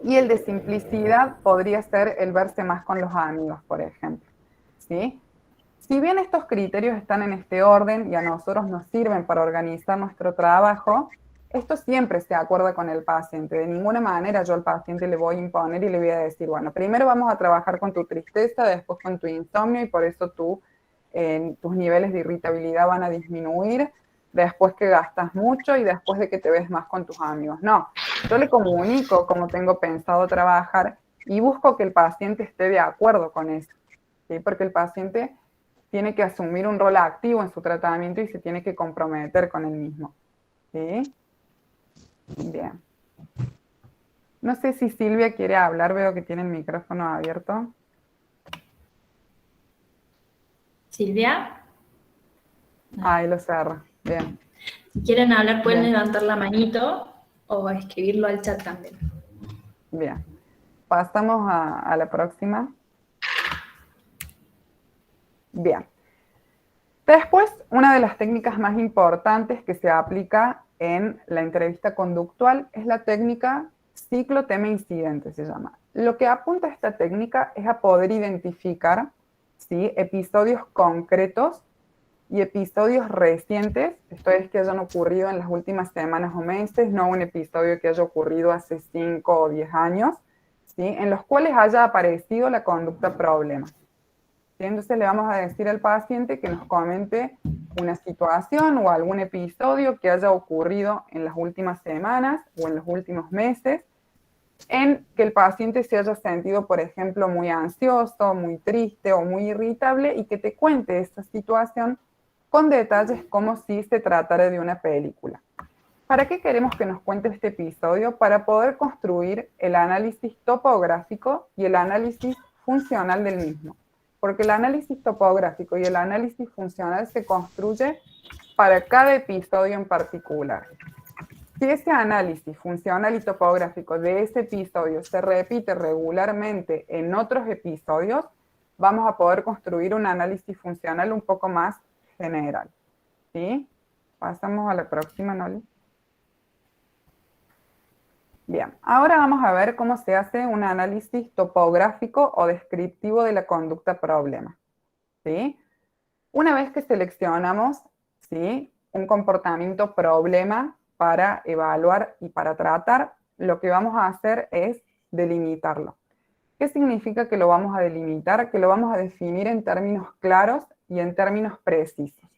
Y el de simplicidad podría ser el verse más con los amigos, por ejemplo, ¿sí? Si bien estos criterios están en este orden y a nosotros nos sirven para organizar nuestro trabajo, esto siempre se acuerda con el paciente. De ninguna manera yo al paciente le voy a imponer y le voy a decir, bueno, primero vamos a trabajar con tu tristeza, después con tu insomnio y por eso tus niveles de irritabilidad van a disminuir. después que gastas mucho y después de que te ves más con tus amigos. No, yo le comunico cómo tengo pensado trabajar y busco que el paciente esté de acuerdo con eso, ¿sí? Porque el paciente tiene que asumir un rol activo en su tratamiento y se tiene que comprometer con él mismo, ¿sí? Bien. No sé si Silvia quiere hablar, veo que tiene el micrófono abierto. Silvia, Ahí lo cerro. Bien. si quieren hablar pueden Bien. levantar la manito o escribirlo al chat también. Bien. Pasamos a la próxima. Bien. Después, una de las técnicas más importantes que se aplica en la entrevista conductual es la técnica ciclo-tema-incidente, se llama. Lo que apunta esta técnica es a poder identificar, ¿sí?, episodios concretos y episodios recientes, esto es que hayan ocurrido en las últimas semanas o meses, no un episodio que haya ocurrido hace 5 o 10 años, ¿sí?, en los cuales haya aparecido la conducta problema. ¿Sí? Entonces le vamos a decir al paciente que nos comente una situación o algún episodio que haya ocurrido en las últimas semanas o en los últimos meses, en que el paciente se haya sentido, por ejemplo, muy ansioso, muy triste o muy irritable y que te cuente esa situación con detalles como si se tratara de una película. ¿Para qué queremos que nos cuente este episodio? Para poder construir el análisis topográfico y el análisis funcional del mismo. Porque el análisis topográfico y el análisis funcional se construye para cada episodio en particular. Si ese análisis funcional y topográfico de ese episodio se repite regularmente en otros episodios, vamos a poder construir un análisis funcional un poco más general. ¿Sí? Pasamos a la próxima, Noli. Bien, ahora vamos a ver cómo se hace un análisis topográfico o descriptivo de la conducta problema. ¿Sí? Una vez que seleccionamos, ¿sí?, un comportamiento problema para evaluar y para tratar, lo que vamos a hacer es delimitarlo. ¿Qué significa que lo vamos a delimitar? Que lo vamos a definir en términos claros y en términos precisos.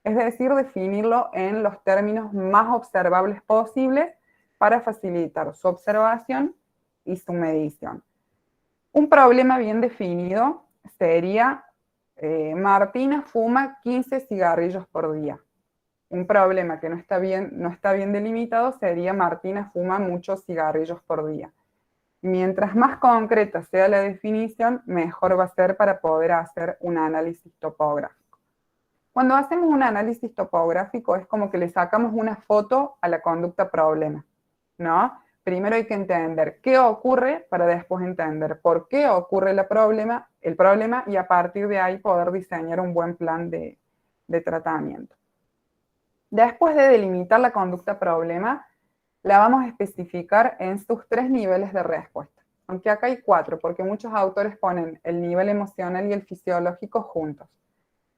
Es decir, definirlo en los términos más observables posibles para facilitar su observación y su medición. Un problema bien definido sería Martina fuma 15 cigarrillos por día. Un problema que no está bien delimitado sería Martina fuma muchos cigarrillos por día. Mientras más concreta sea la definición, mejor va a ser para poder hacer un análisis topográfico. Cuando hacemos un análisis topográfico es como que le sacamos una foto a la conducta problema, ¿no? Primero hay que entender qué ocurre para después entender por qué ocurre el problema y a partir de ahí poder diseñar un buen plan de tratamiento. Después de delimitar la conducta problema, la vamos a especificar en sus 3 niveles de respuesta. Aunque acá hay 4, porque muchos autores ponen el nivel emocional y el fisiológico juntos.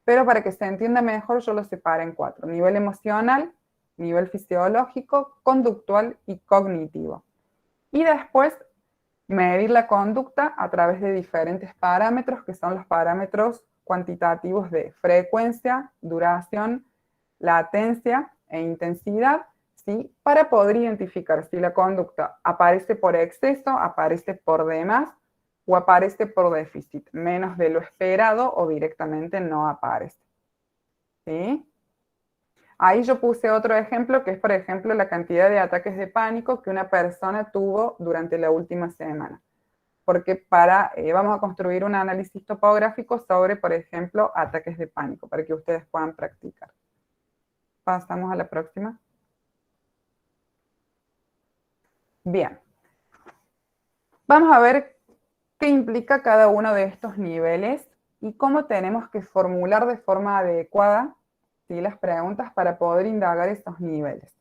Pero para que se entienda mejor, yo los separo en 4. Nivel emocional, nivel fisiológico, conductual y cognitivo. Y después, medir la conducta a través de diferentes parámetros, que son los parámetros cuantitativos de frecuencia, duración, latencia e intensidad, ¿sí?, para poder identificar si la conducta aparece por exceso, aparece por demás o aparece por déficit, menos de lo esperado o directamente no aparece. ¿Sí? Ahí yo puse otro ejemplo que es, por ejemplo, la cantidad de ataques de pánico que una persona tuvo durante la última semana. Porque vamos a construir un análisis topográfico sobre, por ejemplo, ataques de pánico, para que ustedes puedan practicar. Pasamos a la próxima. Bien. Vamos a ver qué implica cada uno de estos niveles y cómo tenemos que formular de forma adecuada, ¿sí?, las preguntas para poder indagar esos niveles.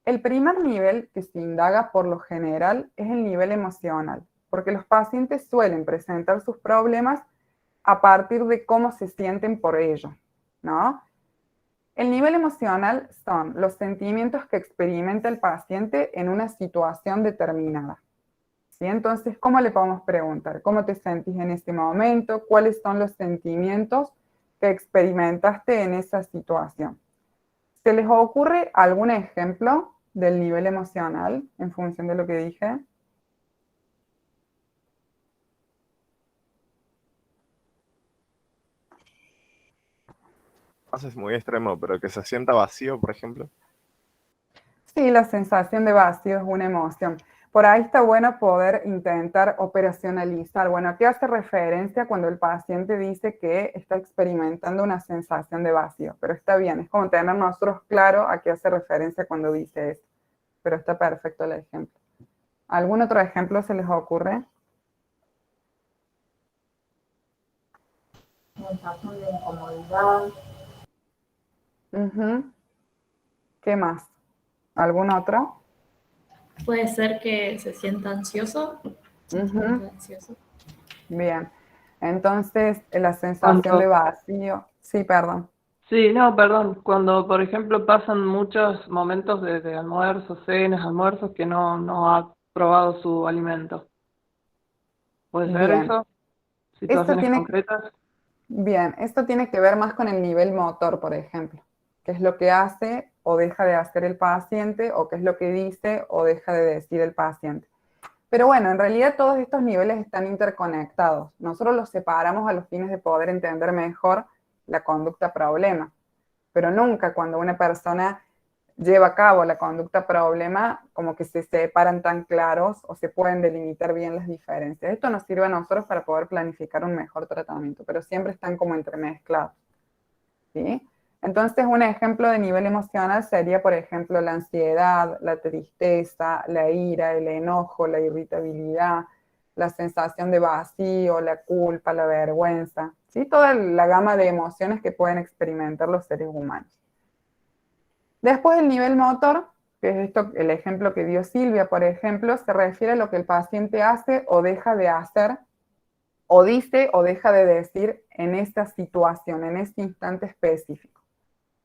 El primer nivel que se indaga por lo general es el nivel emocional, porque los pacientes suelen presentar sus problemas a partir de cómo se sienten por ello, ¿no? El nivel emocional son los sentimientos que experimenta el paciente en una situación determinada. ¿Sí? Entonces, ¿cómo le podemos preguntar? ¿Cómo te sentís en este momento? ¿Cuáles son los sentimientos que experimentaste en esa situación? ¿Se les ocurre algún ejemplo del nivel emocional en función de lo que dije? Es muy extremo, pero que se sienta vacío, por ejemplo. Sí, la sensación de vacío es una emoción. Por ahí está bueno poder intentar operacionalizar. Bueno, ¿a qué hace referencia cuando el paciente dice que está experimentando una sensación de vacío? Pero está bien, es como tener nosotros claro a qué hace referencia cuando dice eso. Pero está perfecto el ejemplo. ¿Algún otro ejemplo se les ocurre? Sensación de incomodidad. Ujú. ¿Qué más? ¿Algún otro? Puede ser que se sienta ansioso. Ujú. Ansioso. Bien. Entonces, la sensación de Cuando, vacío. Sí, perdón. sí, no, perdón, cuando por ejemplo pasan muchos momentos de almuerzos, cenas, almuerzos que no ha probado su alimento. ¿Puede ser Bien. eso? Esto Situaciones tiene, concretas. bien, esto tiene que ver más con el nivel motor, por ejemplo. ¿Qué es lo que hace o deja de hacer el paciente o qué es lo que dice o deja de decir el paciente? Pero bueno, en realidad todos estos niveles están interconectados. Nosotros los separamos a los fines de poder entender mejor la conducta problema. Pero nunca cuando una persona lleva a cabo la conducta problema, como que se separan tan claros o se pueden delimitar bien las diferencias. Esto nos sirve a nosotros para poder planificar un mejor tratamiento, pero siempre están como entremezclados, ¿sí? Entonces, un ejemplo de nivel emocional sería, por ejemplo, la ansiedad, la tristeza, la ira, el enojo, la irritabilidad, la sensación de vacío, la culpa, la vergüenza, ¿sí? Toda la gama de emociones que pueden experimentar los seres humanos. Después el nivel motor, que es esto, el ejemplo que dio Silvia, por ejemplo, se refiere a lo que el paciente hace o deja de hacer, o dice o deja de decir en esta situación, en este instante específico.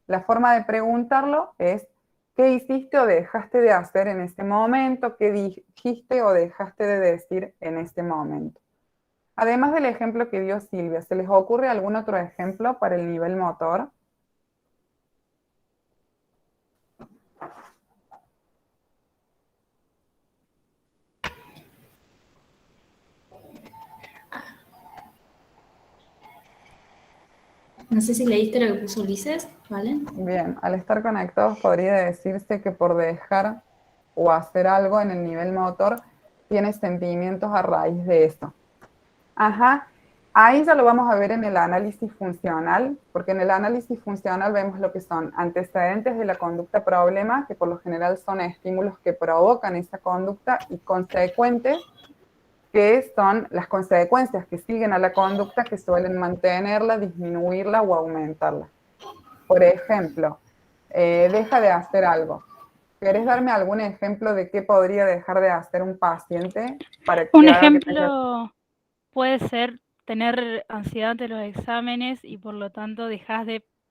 La forma de preguntarlo es, ¿qué hiciste o dejaste de hacer en este momento? ¿Qué dijiste o dejaste de decir en este momento? Además del ejemplo que dio Silvia, ¿se les ocurre algún otro ejemplo para el nivel motor? No sé si leíste lo que puso Ulises, ¿vale? Bien, al estar conectados podría decirse que por dejar o hacer algo en el nivel motor, tiene sentimientos a raíz de eso. Ajá, ahí ya lo vamos a ver en el análisis funcional, porque en el análisis funcional vemos lo que son antecedentes de la conducta problema, que por lo general son estímulos que provocan esa conducta, y consecuentes, que son las consecuencias que siguen a la conducta que suelen mantenerla, disminuirla o aumentarla. Por ejemplo, deja de hacer algo. ¿Querés darme algún ejemplo de qué podría dejar de hacer un paciente para Un que haga que tenga... ejemplo puede ser tener ansiedad ante los exámenes y por lo tanto dejas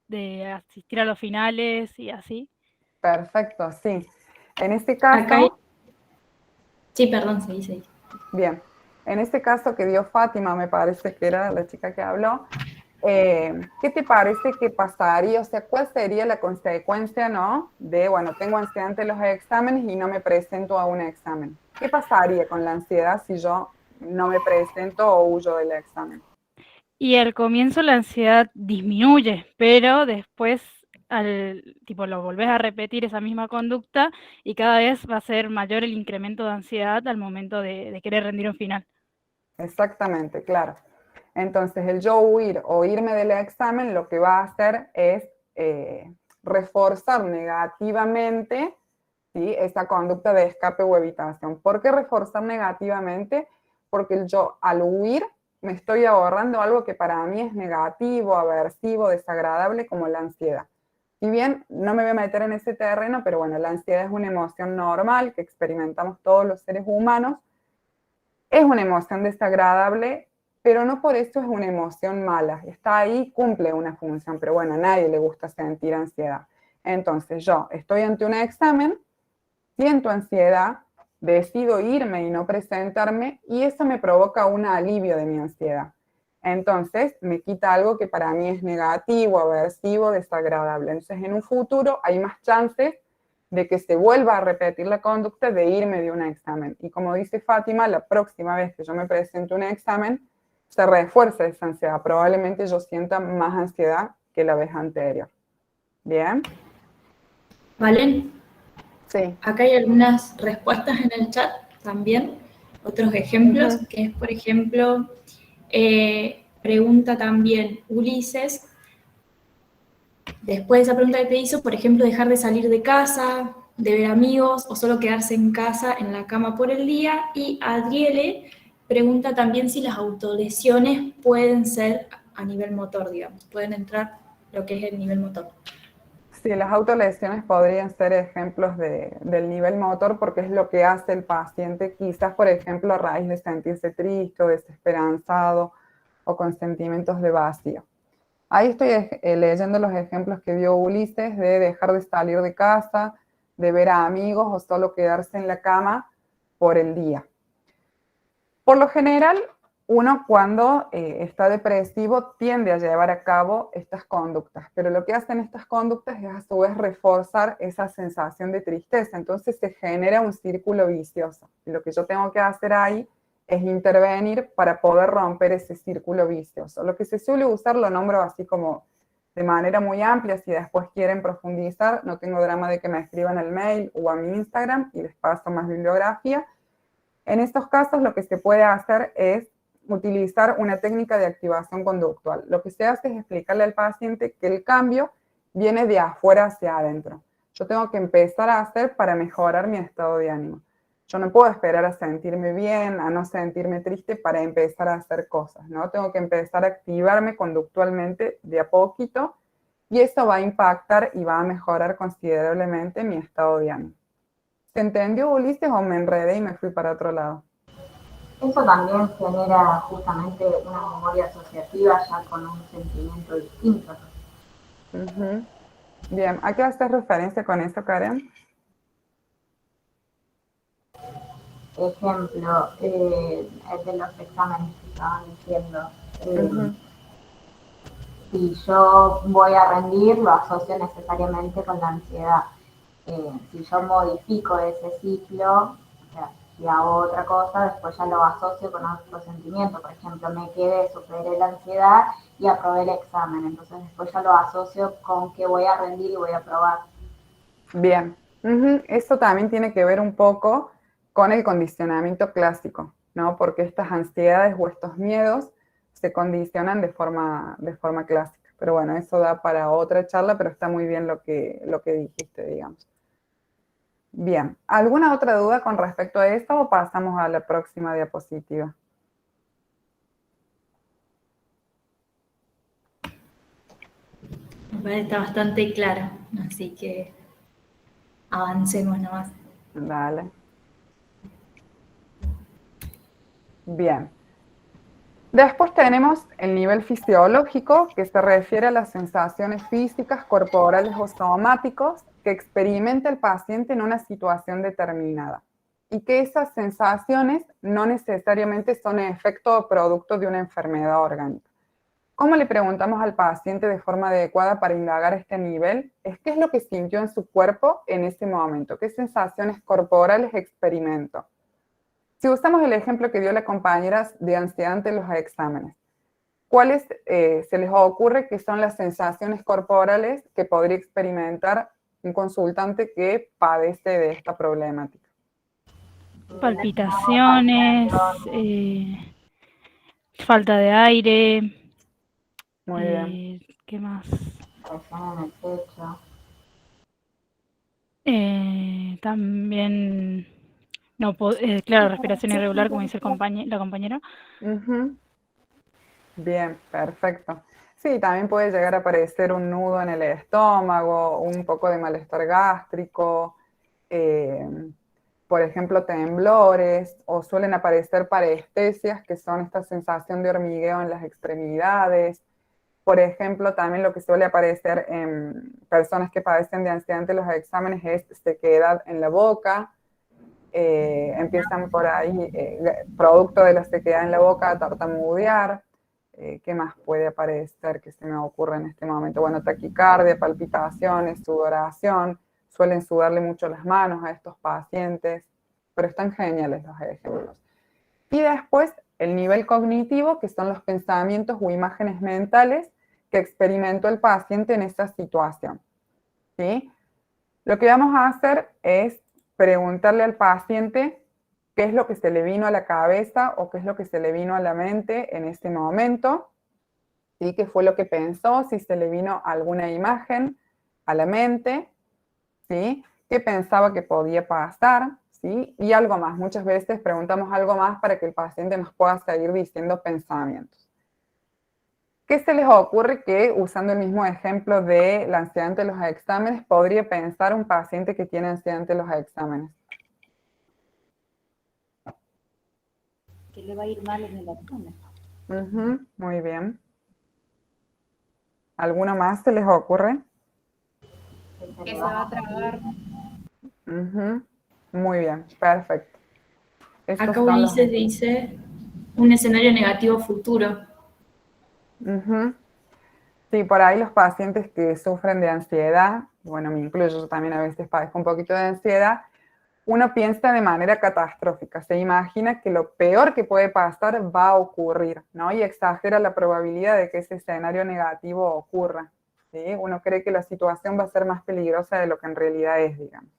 de asistir a los finales y así. Perfecto, sí. En este Acá hay... caso, Sí, perdón, seguí. bien, en este caso que dio Fátima, me parece que era la chica que habló, ¿qué te parece que pasaría? O sea, ¿cuál sería la consecuencia, no? De, bueno, tengo ansiedad ante los exámenes y no me presento a un examen. ¿Qué pasaría con la ansiedad si yo no me presento o huyo del examen? Y al comienzo la ansiedad disminuye, pero después tipo lo volvés a repetir esa misma conducta y cada vez va a ser mayor el incremento de ansiedad al momento de querer rendir un final. Exactamente, claro. Entonces, el yo huir o irme del examen lo que va a hacer es reforzar negativamente, ¿sí?, esa conducta de escape o evitación. ¿Por qué reforzar negativamente? Porque el yo al huir me estoy ahorrando algo que para mí es negativo, aversivo, desagradable, como la ansiedad. Si bien no me voy a meter en ese terreno, pero bueno, la ansiedad es una emoción normal que experimentamos todos los seres humanos. Es una emoción desagradable, pero no por eso es una emoción mala. Está ahí, cumple una función, pero bueno, a nadie le gusta sentir ansiedad. Entonces yo estoy ante un examen, siento ansiedad, decido irme y no presentarme, y eso me provoca un alivio de mi ansiedad. Entonces, me quita algo que para mí es negativo, aversivo, desagradable. Entonces, en un futuro hay más chances de que se vuelva a repetir la conducta de irme de un examen. Y como dice Fátima, la próxima vez que yo me presente un examen, se refuerza esa ansiedad. Probablemente yo sienta más ansiedad que la vez anterior. ¿Bien? ¿Valen? Sí. Acá hay algunas respuestas en el chat también, otros ejemplos, Ujú. que es, por ejemplo, pregunta también Ulises, después de esa pregunta que te hizo, por ejemplo, dejar de salir de casa, de ver amigos o solo quedarse en casa, en la cama por el día. Y Adriele pregunta también si las autolesiones pueden ser a nivel motor, digamos, pueden entrar lo que es el nivel motor. Sí, las autolesiones podrían ser ejemplos del nivel motor porque es lo que hace el paciente, quizás, por ejemplo, a raíz de sentirse triste o desesperanzado o con sentimientos de vacío. Ahí estoy leyendo los ejemplos que dio Ulises de dejar de salir de casa, de ver a amigos o solo quedarse en la cama por el día. Por lo general, uno cuando está depresivo tiende a llevar a cabo estas conductas, pero lo que hacen estas conductas es a su vez reforzar esa sensación de tristeza, entonces se genera un círculo vicioso. Y lo que yo tengo que hacer ahí es intervenir para poder romper ese círculo vicioso. Lo que se suele usar lo nombro así como de manera muy amplia, si después quieren profundizar, no tengo drama de que me escriban al mail o a mi Instagram y les paso más bibliografía. En estos casos lo que se puede hacer es utilizar una técnica de activación conductual. Lo que se hace es explicarle al paciente que el cambio viene de afuera hacia adentro. Yo tengo que empezar a hacer para mejorar mi estado de ánimo. Yo no puedo esperar a sentirme bien, a no sentirme triste para empezar a hacer cosas, ¿no? Tengo que empezar a activarme conductualmente de a poquito y eso va a impactar y va a mejorar considerablemente mi estado de ánimo. ¿Se entendió, Ulises, o me enredé y me fui para otro lado? Eso también genera justamente una memoria asociativa ya con un sentimiento distinto. Uh-huh. Bien, ¿a qué haces referencia con eso, Karen? Ejemplo, el de los exámenes que estaban diciendo. Uh-huh. Si yo voy a rendir, lo asocio necesariamente con la ansiedad. Si yo modifico ese ciclo, o sea, si hago otra cosa, después ya lo asocio con otro sentimiento. Por ejemplo, me quedé, superé la ansiedad y aprobé el examen. Entonces después ya lo asocio con que voy a rendir y voy a aprobar. Bien, uh-huh. Eso también tiene que ver un poco con el condicionamiento clásico, ¿no? Porque estas ansiedades o estos miedos se condicionan de forma clásica. Pero bueno, eso da para otra charla, pero está muy bien lo que dijiste, digamos. Bien, ¿alguna otra duda con respecto a esto o pasamos a la próxima diapositiva? Me parece que está bastante claro, así que avancemos nomás. Dale. Bien. Después tenemos el nivel fisiológico, que se refiere a las sensaciones físicas, corporales o somáticos que experimenta el paciente en una situación determinada. Y que esas sensaciones no necesariamente son efecto o producto de una enfermedad orgánica. ¿Cómo le preguntamos al paciente de forma adecuada para indagar este nivel? Es qué es lo que sintió en su cuerpo en ese momento, qué sensaciones corporales experimentó. Si usamos el ejemplo que dio la compañera de ansiedad ante los exámenes, ¿cuáles se les ocurre que son las sensaciones corporales que podría experimentar un consultante que padece de esta problemática? Palpitaciones, falta de aire, Muy bien. ¿qué más? Presión en el pecho. También, no, claro, respiración irregular, como dice la compañera. Uh-huh. Bien, perfecto. Sí, también puede llegar a aparecer un nudo en el estómago, un poco de malestar gástrico, por ejemplo, temblores, o suelen aparecer parestesias, que son esta sensación de hormigueo en las extremidades. Por ejemplo, también lo que suele aparecer en personas que padecen de ansiedad ante los exámenes es sequedad en la boca. Empiezan por ahí, producto de la sequedad en la boca, a tartamudear. ¿Qué más puede aparecer que se me ocurre en este momento? Bueno, taquicardia, palpitaciones, sudoración, suelen sudarle mucho las manos a estos pacientes, pero están geniales los ejemplos. Y después, el nivel cognitivo, que son los pensamientos o imágenes mentales que experimentó el paciente en esta situación, ¿sí? Lo que vamos a hacer es preguntarle al paciente qué es lo que se le vino a la cabeza o qué es lo que se le vino a la mente en este momento, ¿sí? ¿Qué fue lo que pensó? Si se le vino alguna imagen a la mente, ¿sí? ¿Qué pensaba que podía pasar? ¿Sí? Y algo más. Muchas veces preguntamos algo más para que el paciente nos pueda seguir diciendo pensamientos. ¿Qué se les ocurre que, usando el mismo ejemplo de la ansiedad ante los exámenes, podría pensar un paciente que tiene ansiedad ante los exámenes? Que le va a ir mal en el examen. Muy bien. ¿Alguno más se les ocurre? Que se va a trabar. Muy bien, perfecto. Estos Acá son los... Ulises dice un escenario negativo futuro. Sí, por ahí los pacientes que sufren de ansiedad, bueno, me incluyo, yo también a veces padezco un poquito de ansiedad, uno piensa de manera catastrófica, se imagina que lo peor que puede pasar va a ocurrir, ¿no? Y exagera la probabilidad de que ese escenario negativo ocurra, ¿sí? Uno cree que la situación va a ser más peligrosa de lo que en realidad es, digamos.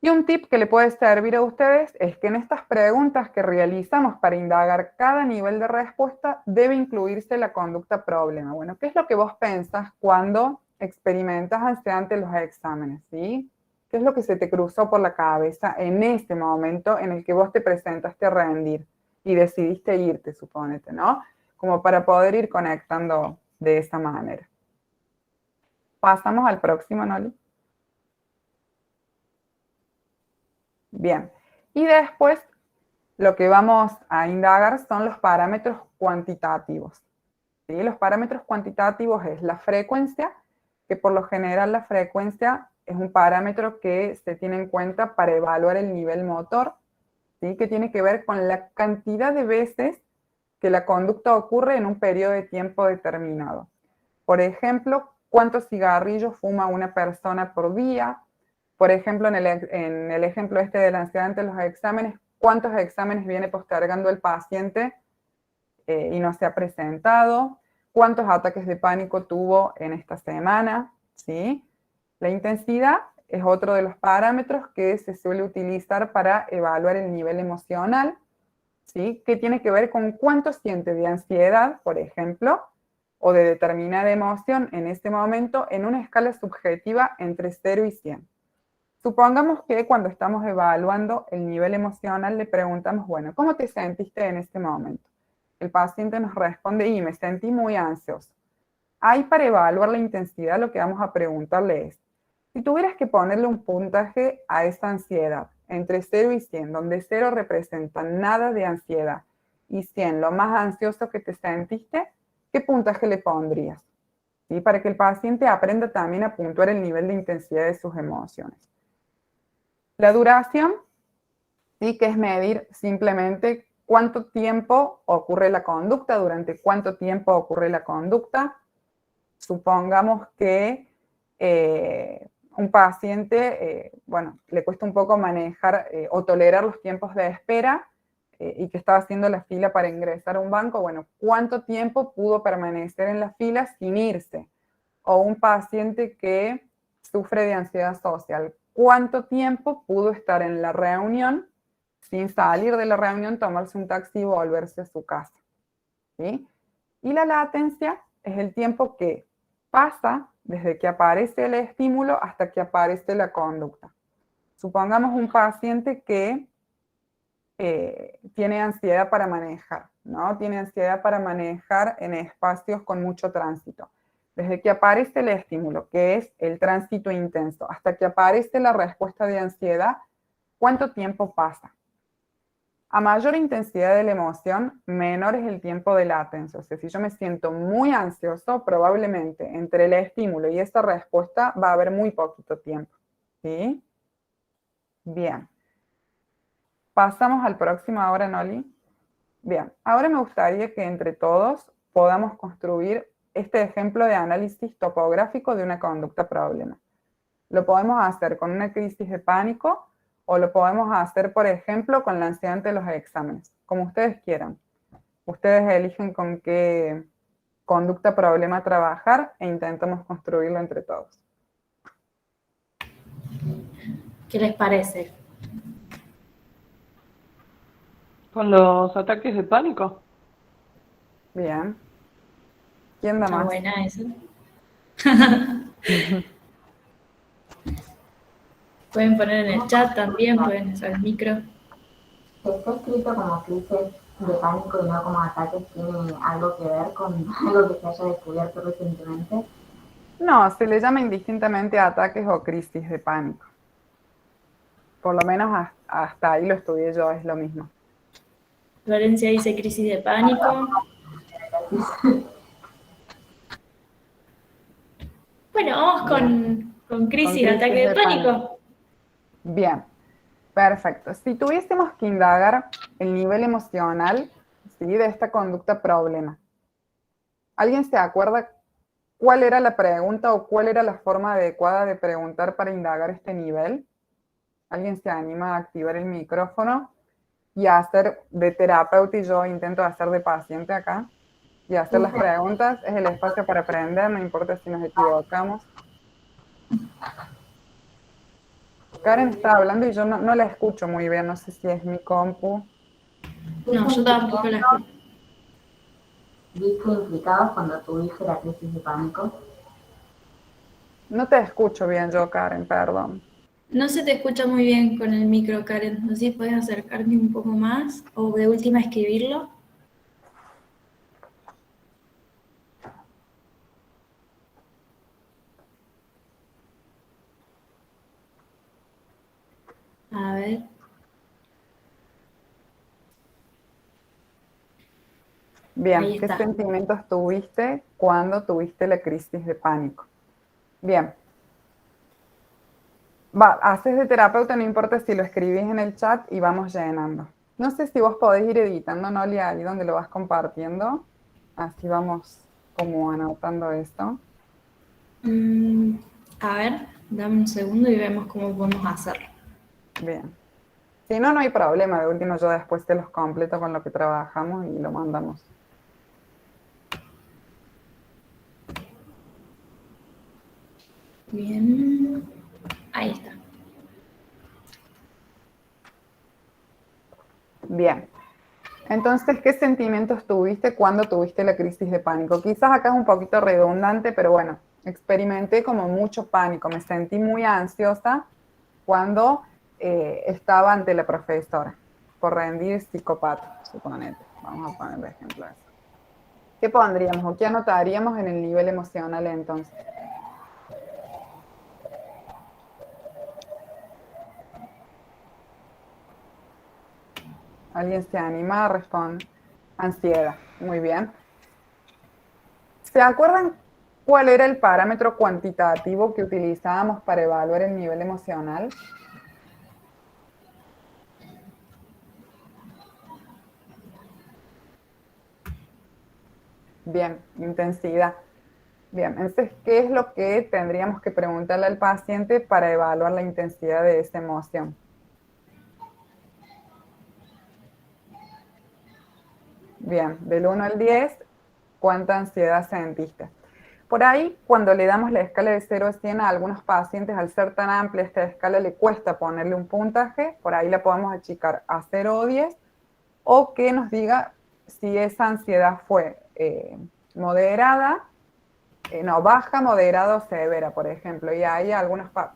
Y un tip que le puede servir a ustedes es que en estas preguntas que realizamos para indagar cada nivel de respuesta debe incluirse la conducta problema. Bueno, ¿qué es lo que vos pensás cuando experimentas ansiedad ante los exámenes? ¿Sí? ¿Qué es lo que se te cruzó por la cabeza en este momento en el que vos te presentaste a rendir y decidiste irte, supónete, ¿no? Como para poder ir conectando de esa manera. Pasamos al próximo, Noli. Bien, y después lo que vamos a indagar son los parámetros cuantitativos, ¿sí? Los parámetros cuantitativos es la frecuencia, que por lo general la frecuencia es un parámetro que se tiene en cuenta para evaluar el nivel motor, ¿sí? Que tiene que ver con la cantidad de veces que la conducta ocurre en un periodo de tiempo determinado. Por ejemplo, ¿cuántos cigarrillos fuma una persona por día? Por ejemplo, en el ejemplo este de la ansiedad ante los exámenes, ¿cuántos exámenes viene postergando el paciente y no se ha presentado? ¿Cuántos ataques de pánico tuvo en esta semana? ¿Sí? La intensidad es otro de los parámetros que se suele utilizar para evaluar el nivel emocional, ¿sí? Que tiene que ver con cuánto siente de ansiedad, por ejemplo, o de determinada emoción en este momento en una escala subjetiva entre 0 y 100. Supongamos que cuando estamos evaluando el nivel emocional le preguntamos, bueno, ¿cómo te sentiste en este momento? El paciente nos responde, y me sentí muy ansioso. Ahí para evaluar la intensidad lo que vamos a preguntarle es, si tuvieras que ponerle un puntaje a esa ansiedad, entre 0 y 100, donde 0 representa nada de ansiedad y 100 lo más ansioso que te sentiste, ¿qué puntaje le pondrías? ¿Sí? Para que el paciente aprenda también a puntuar el nivel de intensidad de sus emociones. La duración, sí, que es medir simplemente cuánto tiempo ocurre la conducta, durante cuánto tiempo ocurre la conducta. Supongamos que un paciente, bueno, le cuesta un poco manejar o tolerar los tiempos de espera y que estaba haciendo la fila para ingresar a un banco, bueno, ¿cuánto tiempo pudo permanecer en la fila sin irse? O un paciente que sufre de ansiedad social, ¿cuánto tiempo pudo estar en la reunión sin salir de la reunión, tomarse un taxi y volverse a su casa? ¿Sí? Y la latencia es el tiempo que pasa desde que aparece el estímulo hasta que aparece la conducta. Supongamos un paciente que tiene ansiedad para manejar, ¿no? Tiene ansiedad para manejar en espacios con mucho tránsito. Desde que aparece el estímulo, que es el tránsito intenso, hasta que aparece la respuesta de ansiedad, ¿cuánto tiempo pasa? A mayor intensidad de la emoción, menor es el tiempo de latencia. O sea, si yo me siento muy ansioso, probablemente entre el estímulo y esa respuesta va a haber muy poquito tiempo. ¿Sí? Bien. Pasamos al próximo ahora, Noli. Bien, ahora me gustaría que entre todos podamos construir este ejemplo de análisis topográfico de una conducta problema. Lo podemos hacer con una crisis de pánico o lo podemos hacer, por ejemplo, con la ansiedad ante los exámenes, como ustedes quieran. Ustedes eligen con qué conducta problema trabajar e intentamos construirlo entre todos. ¿Qué les parece? Con los ataques de pánico. Bien. ¿Quién da Está más? buena eso. Pueden poner en el chat también, pueden usar el micro. Si está escrito como crisis de pánico y no como ataques, ¿tiene algo que ver con algo que se haya descubierto recientemente? No, se le llama indistintamente ataques o crisis de pánico. Por lo menos hasta ahí lo estudié yo, es lo mismo. Florencia dice crisis de pánico. Bueno, vamos con crisis, ataque de pánico. Bien, perfecto. Si tuviésemos que indagar el nivel emocional, ¿sí?, de esta conducta problema, ¿alguien se acuerda cuál era la pregunta o cuál era la forma adecuada de preguntar para indagar este nivel? ¿Alguien se anima a activar el micrófono y a hacer de terapeuta y yo intento hacer de paciente acá? Y hacer las preguntas, es el espacio para aprender, no importa si nos equivocamos. Karen está hablando y yo no la escucho muy bien, no sé si es mi compu. No, yo tampoco la escucho. ¿Viste implicados cuando tuviste la crisis de pánico? No te escucho bien yo, Karen, perdón. No se te escucha muy bien con el micro, Karen. No sé si puedes acercarte un poco más o de última escribirlo. A ver. Bien, Ahí ¿qué está. sentimientos tuviste cuando tuviste la crisis de pánico? Bien. Haces de terapeuta, no importa si lo escribís en el chat y vamos llenando. No sé si vos podés ir editando, Nolia, ahí donde lo vas compartiendo. Así vamos como anotando esto. A ver, dame un segundo y vemos cómo podemos hacerlo. Bien. Si no, no hay problema. De último yo después te los completo con lo que trabajamos y lo mandamos. Bien. Ahí está. Bien. Entonces, ¿qué sentimientos tuviste cuando tuviste la crisis de pánico? Quizás acá es un poquito redundante, pero bueno, experimenté como mucho pánico. Me sentí muy ansiosa cuando estaba ante la profesora por rendir psicopata, suponete. Vamos a poner de ejemplo eso. ¿Qué pondríamos o qué anotaríamos en el nivel emocional entonces? ¿Alguien se anima a responder? Ansiedad. Muy bien. ¿Se acuerdan cuál era el parámetro cuantitativo que utilizábamos para evaluar el nivel emocional? Bien, intensidad. Bien, entonces, ¿qué es lo que tendríamos que preguntarle al paciente para evaluar la intensidad de esa emoción? Bien, del 1 al 10, ¿cuánta ansiedad sentiste? Por ahí, cuando le damos la escala de 0 a 100 a algunos pacientes, al ser tan amplia esta escala, le cuesta ponerle un puntaje, por ahí la podemos achicar a 0 o 10, o que nos diga si esa ansiedad fue moderada, no, baja, moderada o severa, por ejemplo. Y hay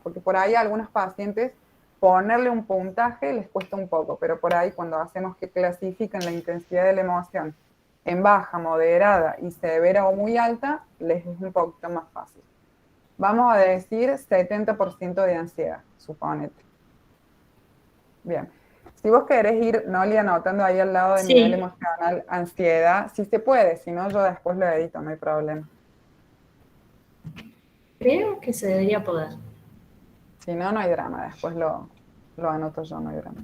porque por ahí a algunos pacientes ponerle un puntaje les cuesta un poco, pero por ahí cuando hacemos que clasifiquen la intensidad de la emoción en baja, moderada y severa o muy alta, les es un poquito más fácil. Vamos a decir 70% de ansiedad, suponete. Bien. Si vos querés ir, Noli, anotando ahí al lado de Sí. nivel emocional, ansiedad, sí se puede, si no yo después lo edito, no hay problema. Creo que se debería poder. Si no, no hay drama, después lo anoto yo, no hay drama.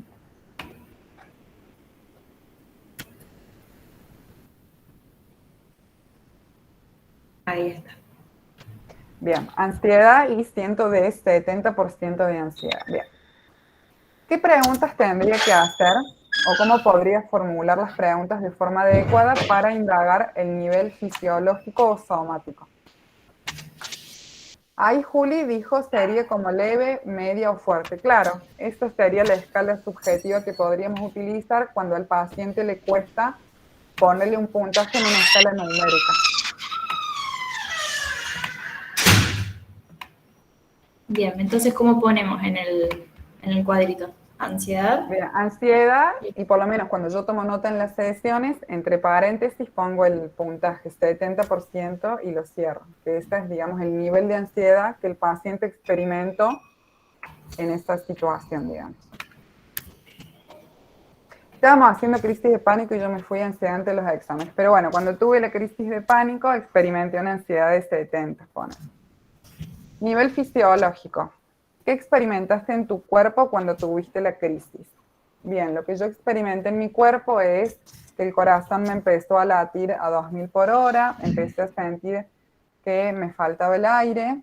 Ahí está. Bien, ansiedad y 70% de ansiedad. Bien. ¿Qué preguntas tendría que hacer o cómo podría formular las preguntas de forma adecuada para indagar el nivel fisiológico o somático? Ahí Juli dijo sería como leve, media o fuerte. Claro, esta sería la escala subjetiva que podríamos utilizar cuando al paciente le cuesta ponerle un puntaje en una escala numérica. Bien, entonces, ¿cómo ponemos en el cuadrito? Ansiedad. Bien, ansiedad, y por lo menos cuando yo tomo nota en las sesiones, entre paréntesis pongo el puntaje 70% y lo cierro. Que este es, digamos, el nivel de ansiedad que el paciente experimentó en esta situación, digamos. Estábamos haciendo crisis de pánico y yo me fui ansiedad ante los exámenes. Pero bueno, cuando tuve la crisis de pánico, experimenté una ansiedad de 70, pone. Nivel fisiológico. ¿Qué experimentaste en tu cuerpo cuando tuviste la crisis? Bien, lo que yo experimenté en mi cuerpo es que el corazón me empezó a latir a 2000 por hora, empecé a sentir que me faltaba el aire,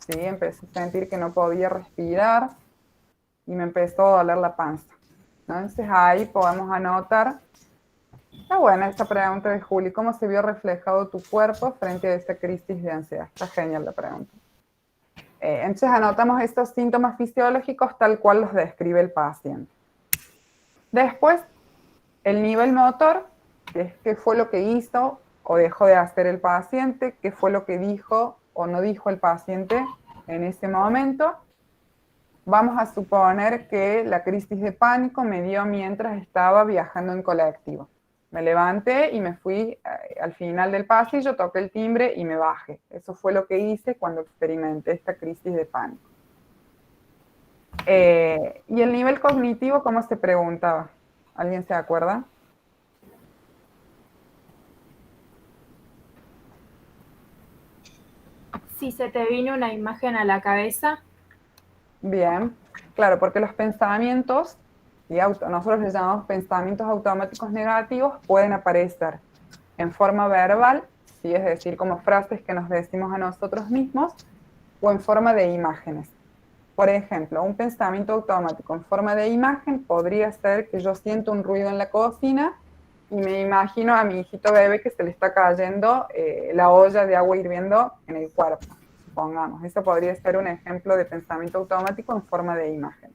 ¿sí? Empecé a sentir que no podía respirar y me empezó a doler la panza. Entonces ahí podemos anotar. Está buena esta pregunta de Juli. ¿Cómo se vio reflejado tu cuerpo frente a esta crisis de ansiedad? Está genial la pregunta. Entonces anotamos estos síntomas fisiológicos tal cual los describe el paciente. Después, el nivel motor, que es qué fue lo que hizo o dejó de hacer el paciente, qué fue lo que dijo o no dijo el paciente en ese momento. Vamos a suponer que la crisis de pánico me dio mientras estaba viajando en colectivo. Me levanté y me fui al final del pasillo, toqué el timbre y me bajé. Eso fue lo que hice cuando experimenté esta crisis de pánico. ¿Y el nivel cognitivo cómo se preguntaba? ¿Alguien se acuerda? Si se te vino una imagen a la cabeza. Bien, claro, porque los pensamientos, y nosotros les llamamos pensamientos automáticos negativos, pueden aparecer en forma verbal, ¿sí? Es decir, como frases que nos decimos a nosotros mismos, o en forma de imágenes. Por ejemplo, un pensamiento automático en forma de imagen podría ser que yo siento un ruido en la cocina y me imagino a mi hijito bebé que se le está cayendo la olla de agua hirviendo en el cuerpo, supongamos. Eso podría ser un ejemplo de pensamiento automático en forma de imagen.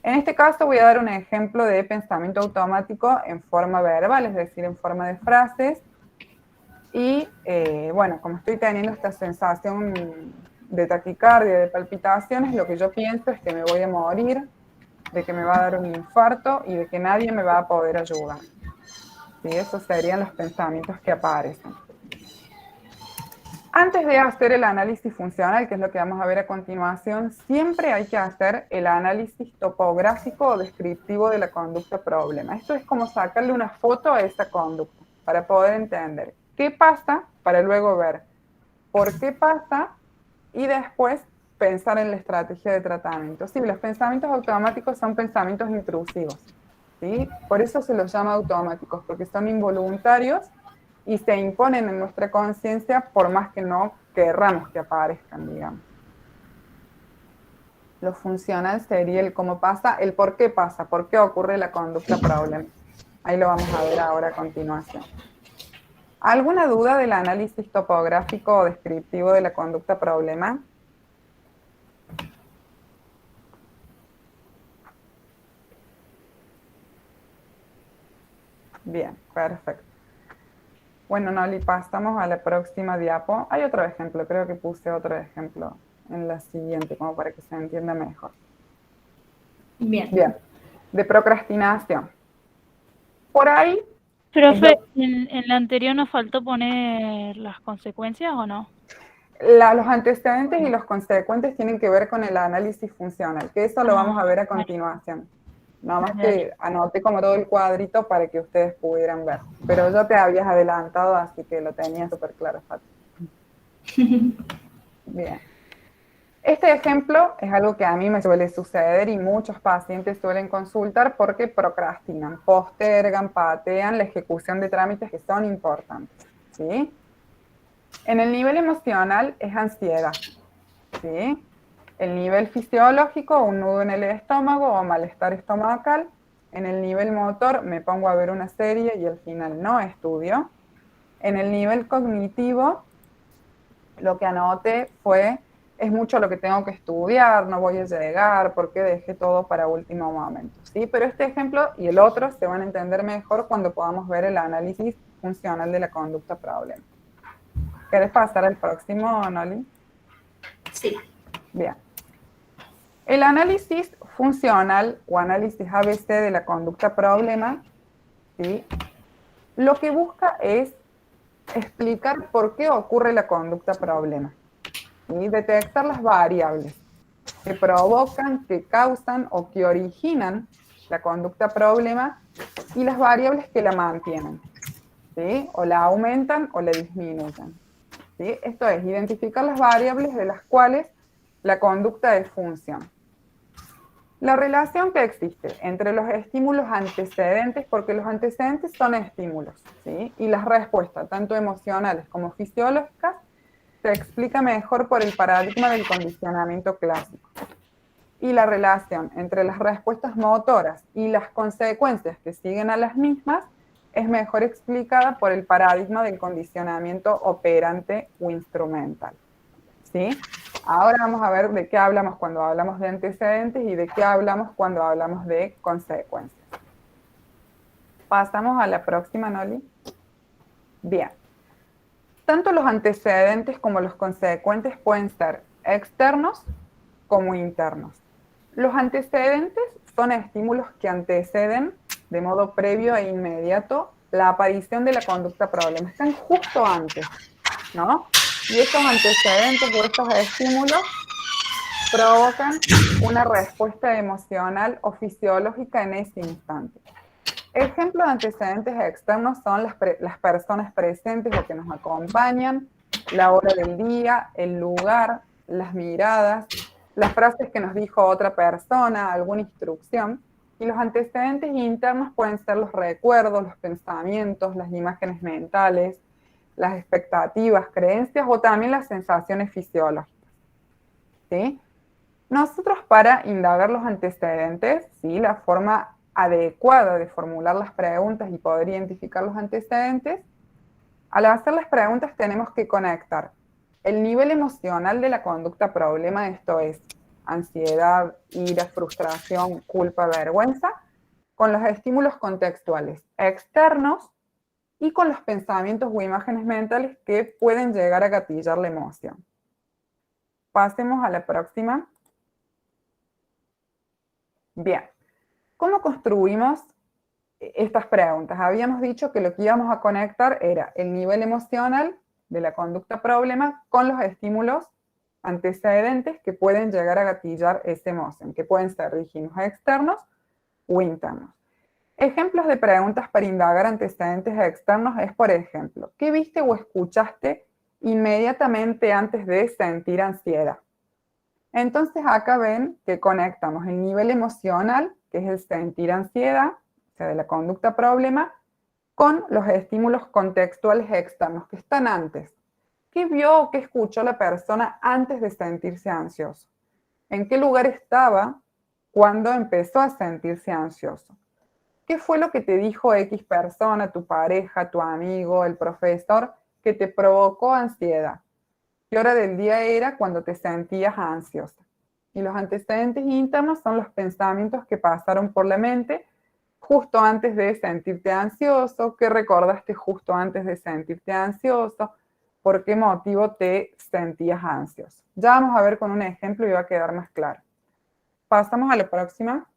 En este caso voy a dar un ejemplo de pensamiento automático en forma verbal, es decir, en forma de frases. Y bueno, como estoy teniendo esta sensación de taquicardia, de palpitaciones, lo que yo pienso es que me voy a morir, de que me va a dar un infarto y de que nadie me va a poder ayudar. ¿Sí? Esos serían los pensamientos que aparecen. Antes de hacer el análisis funcional, que es lo que vamos a ver a continuación, siempre hay que hacer el análisis topográfico o descriptivo de la conducta problema. Esto es como sacarle una foto a esa conducta para poder entender qué pasa, para luego ver por qué pasa y después pensar en la estrategia de tratamiento. Sí, los pensamientos automáticos son pensamientos intrusivos, ¿sí? Por eso se los llama automáticos, porque son involuntarios y se imponen en nuestra conciencia por más que no querramos que aparezcan, digamos. Lo funcional sería el cómo pasa, el por qué pasa, por qué ocurre la conducta problema. Ahí lo vamos a ver ahora a continuación. ¿Alguna duda del análisis topográfico o descriptivo de la conducta problema? Bien, perfecto. Bueno, Noli, pasamos a la próxima diapo. Hay otro ejemplo, creo que puse otro ejemplo en la siguiente, como para que se entienda mejor. Bien. Bien, de procrastinación. Por ahí... Profe, ¿en la anterior nos faltó poner las consecuencias o no? Los antecedentes y los consecuentes tienen que ver con el análisis funcional, que eso lo vamos a ver a continuación. Nada más que anoté como todo el cuadrito para que ustedes pudieran ver. Pero yo te habías adelantado, así que lo tenía súper claro, Fati. Bien. Este ejemplo es algo que a mí me suele suceder y muchos pacientes suelen consultar porque procrastinan, postergan, patean la ejecución de trámites que son importantes, ¿sí? En el nivel emocional es ansiedad, ¿sí? El nivel fisiológico, un nudo en el estómago o malestar estomacal. En el nivel motor me pongo a ver una serie y al final no estudio. En el nivel cognitivo, lo que anoté fue, es mucho lo que tengo que estudiar, no voy a llegar, porque dejé todo para último momento, ¿sí? Pero este ejemplo y el otro se van a entender mejor cuando podamos ver el análisis funcional de la conducta problema. ¿Querés pasar al próximo, Noli? Sí. Bien. El análisis funcional o análisis ABC de la conducta problema, ¿sí? Lo que busca es explicar por qué ocurre la conducta problema y detectar las variables que provocan, que causan o que originan la conducta problema y las variables que la mantienen, ¿sí? O la aumentan o la disminuyen, ¿sí? Esto es, identificar las variables de las cuales la conducta es función. La relación que existe entre los estímulos antecedentes, porque los antecedentes son estímulos, ¿sí? Y las respuestas, tanto emocionales como fisiológicas, se explica mejor por el paradigma del condicionamiento clásico. Y la relación entre las respuestas motoras y las consecuencias que siguen a las mismas es mejor explicada por el paradigma del condicionamiento operante o instrumental, ¿sí? Ahora vamos a ver de qué hablamos cuando hablamos de antecedentes y de qué hablamos cuando hablamos de consecuencias. Pasamos a la próxima, Noli. Bien. Tanto los antecedentes como los consecuentes pueden ser externos como internos. Los antecedentes son estímulos que anteceden de modo previo e inmediato la aparición de la conducta problema. Están justo antes, ¿no? Y estos antecedentes o estos estímulos provocan una respuesta emocional o fisiológica en ese instante. Ejemplos de antecedentes externos son las personas presentes o que nos acompañan, la hora del día, el lugar, las miradas, las frases que nos dijo otra persona, alguna instrucción. Y los antecedentes internos pueden ser los recuerdos, los pensamientos, las imágenes mentales, las expectativas, creencias o también las sensaciones fisiológicas, ¿sí? Nosotros, para indagar los antecedentes, ¿sí? La forma adecuada de formular las preguntas y poder identificar los antecedentes, al hacer las preguntas tenemos que conectar el nivel emocional de la conducta problema, esto es ansiedad, ira, frustración, culpa, vergüenza, con los estímulos contextuales externos y con los pensamientos o imágenes mentales que pueden llegar a gatillar la emoción. Pasemos a la próxima. Bien, ¿cómo construimos estas preguntas? Habíamos dicho que lo que íbamos a conectar era el nivel emocional de la conducta problema con los estímulos antecedentes que pueden llegar a gatillar esa emoción, que pueden ser rígidos externos o internos. Ejemplos de preguntas para indagar antecedentes externos es, por ejemplo, ¿qué viste o escuchaste inmediatamente antes de sentir ansiedad? Entonces acá ven que conectamos el nivel emocional, que es el sentir ansiedad, o sea, de la conducta problema, con los estímulos contextuales externos, que están antes. ¿Qué vio o qué escuchó la persona antes de sentirse ansioso? ¿En qué lugar estaba cuando empezó a sentirse ansioso? ¿Qué fue lo que te dijo X persona, tu pareja, tu amigo, el profesor, que te provocó ansiedad? ¿Qué hora del día era cuando te sentías ansiosa? Y los antecedentes internos son los pensamientos que pasaron por la mente justo antes de sentirte ansioso, qué recordaste justo antes de sentirte ansioso, por qué motivo te sentías ansioso. Ya vamos a ver con un ejemplo y va a quedar más claro. Pasamos a la próxima.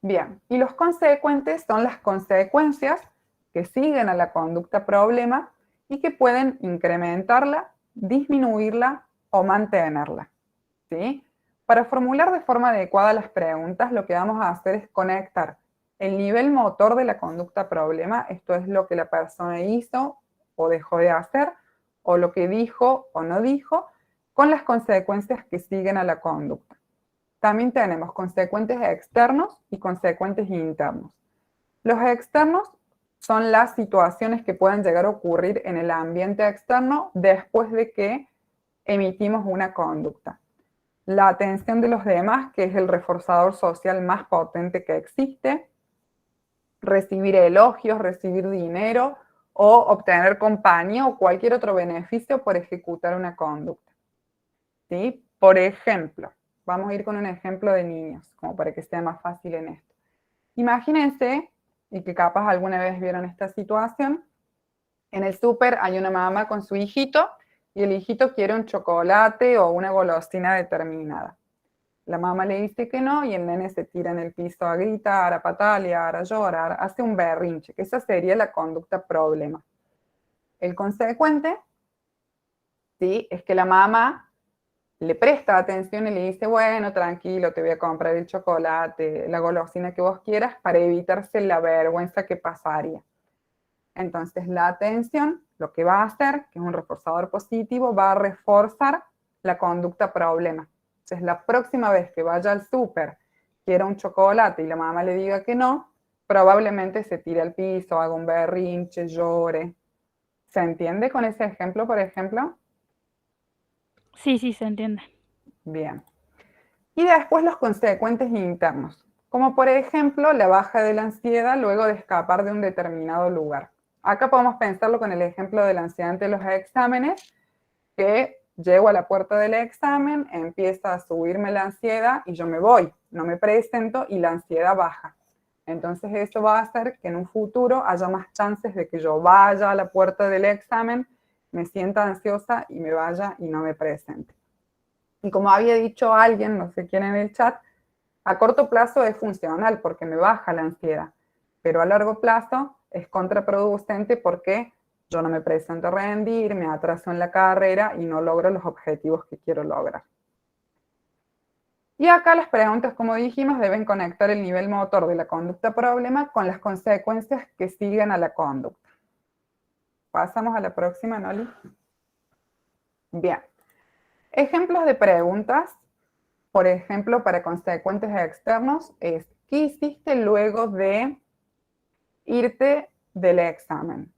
Bien, y los consecuentes son las consecuencias que siguen a la conducta problema y que pueden incrementarla, disminuirla o mantenerla, ¿sí? Para formular de forma adecuada las preguntas, lo que vamos a hacer es conectar el nivel motor de la conducta problema, esto es lo que la persona hizo o dejó de hacer, o lo que dijo o no dijo, con las consecuencias que siguen a la conducta. También tenemos consecuentes externos y consecuentes internos. Los externos son las situaciones que pueden llegar a ocurrir en el ambiente externo después de que emitimos una conducta. La atención de los demás, que es el reforzador social más potente que existe, recibir elogios, recibir dinero o obtener compañía o cualquier otro beneficio por ejecutar una conducta. ¿Sí? Por ejemplo, vamos a ir con un ejemplo de niños, como para que sea más fácil en esto. Imagínense, y que capaz alguna vez vieron esta situación, en el súper hay una mamá con su hijito y el hijito quiere un chocolate o una golosina determinada. La mamá le dice que no y el nene se tira en el piso a gritar, a patalear, a llorar, hace un berrinche, que esa sería la conducta problema. El consecuente, ¿sí?, es que la mamá le presta atención y le dice, bueno, tranquilo, te voy a comprar el chocolate, la golosina que vos quieras, para evitarse la vergüenza que pasaría. Entonces, la atención, lo que va a hacer, que es un reforzador positivo, va a reforzar la conducta problema. Entonces, la próxima vez que vaya al súper, quiera un chocolate y la mamá le diga que no, probablemente se tire al piso, haga un berrinche, llore. ¿Se entiende con ese ejemplo, por ejemplo? Sí, sí, se entiende. Bien. Y después los consecuentes internos, como por ejemplo la baja de la ansiedad luego de escapar de un determinado lugar. Acá podemos pensarlo con el ejemplo de la ansiedad ante los exámenes, que llego a la puerta del examen, empieza a subirme la ansiedad y yo me voy, no me presento y la ansiedad baja. Entonces eso va a hacer que en un futuro haya más chances de que yo vaya a la puerta del examen, me sienta ansiosa y me vaya y no me presente. Y como había dicho alguien, no sé quién en el chat, a corto plazo es funcional porque me baja la ansiedad, pero a largo plazo es contraproducente porque yo no me presento a rendir, me atraso en la carrera y no logro los objetivos que quiero lograr. Y acá las preguntas, como dijimos, deben conectar el nivel motor de la conducta problema con las consecuencias que siguen a la conducta. Pasamos a la próxima, Noli. Bien. Ejemplos de preguntas, por ejemplo, para consecuentes externos, es ¿qué hiciste luego de irte del examen?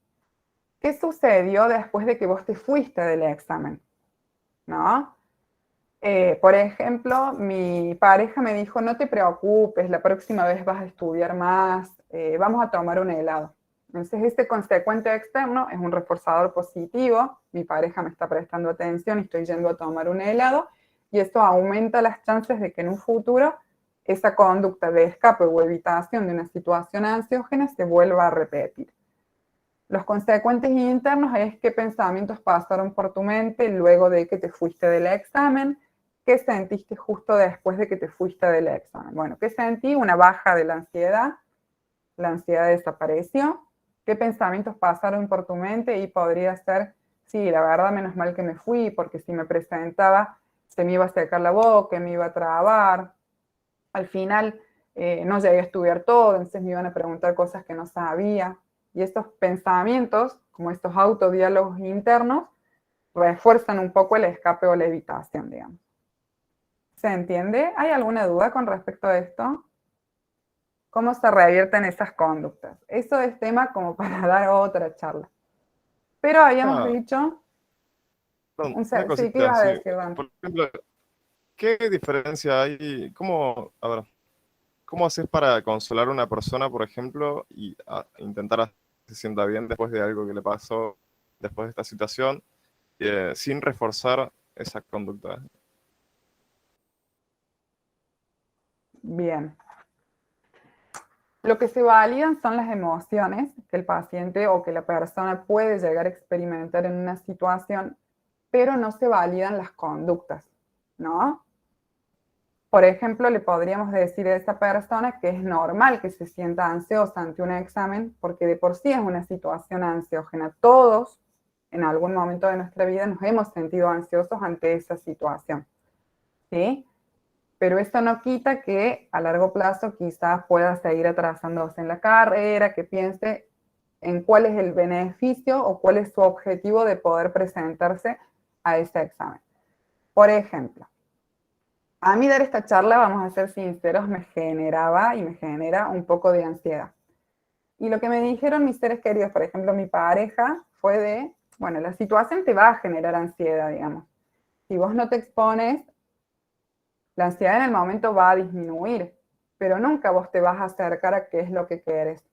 ¿Qué sucedió después de que vos te fuiste del examen? ¿No? Por ejemplo, mi pareja me dijo, no te preocupes, la próxima vez vas a estudiar más, vamos a tomar un helado. Entonces, este consecuente externo es un reforzador positivo, mi pareja me está prestando atención y estoy yendo a tomar un helado, y esto aumenta las chances de que en un futuro esa conducta de escape o evitación de una situación ansiógena se vuelva a repetir. Los consecuentes internos es qué pensamientos pasaron por tu mente luego de que te fuiste del examen, qué sentiste justo después de que te fuiste del examen. Bueno, ¿qué sentí? Una baja de la ansiedad desapareció. ¿Qué pensamientos pasaron por tu mente? Y podría ser, sí, la verdad, menos mal que me fui, porque si me presentaba, se me iba a secar la boca, me iba a trabar. Al final, no llegué a estudiar todo, entonces me iban a preguntar cosas que no sabía. Y estos pensamientos, como estos autodiálogos internos, refuerzan un poco el escape o la evitación, digamos. ¿Se entiende? ¿Hay alguna duda con respecto a esto? ¿Cómo se revierten esas conductas? Eso es tema como para dar otra charla. Pero habíamos dicho... Perdón, Sí, una ¿qué cosita, ibas a sí. decir, Dan? Por ejemplo, ¿qué diferencia hay? ¿Cómo haces para consolar a una persona, por ejemplo, y intentar que se sienta bien después de algo que le pasó, después de esta situación, sin reforzar esa conducta? Bien. Lo que se validan son las emociones que el paciente o que la persona puede llegar a experimentar en una situación, pero no se validan las conductas, ¿no? Por ejemplo, le podríamos decir a esa persona que es normal que se sienta ansiosa ante un examen, porque de por sí es una situación ansiógena. Todos, en algún momento de nuestra vida, nos hemos sentido ansiosos ante esa situación, ¿sí? Pero eso no quita que a largo plazo quizás pueda seguir atrasándose en la carrera, que piense en cuál es el beneficio o cuál es su objetivo de poder presentarse a ese examen. Por ejemplo, a mí dar esta charla, vamos a ser sinceros, me generaba y me genera un poco de ansiedad. Y lo que me dijeron mis seres queridos, por ejemplo, mi pareja, fue de, bueno, la situación te va a generar ansiedad, digamos. Si vos no te expones, la ansiedad en el momento va a disminuir, pero nunca vos te vas a acercar a qué es lo que querés,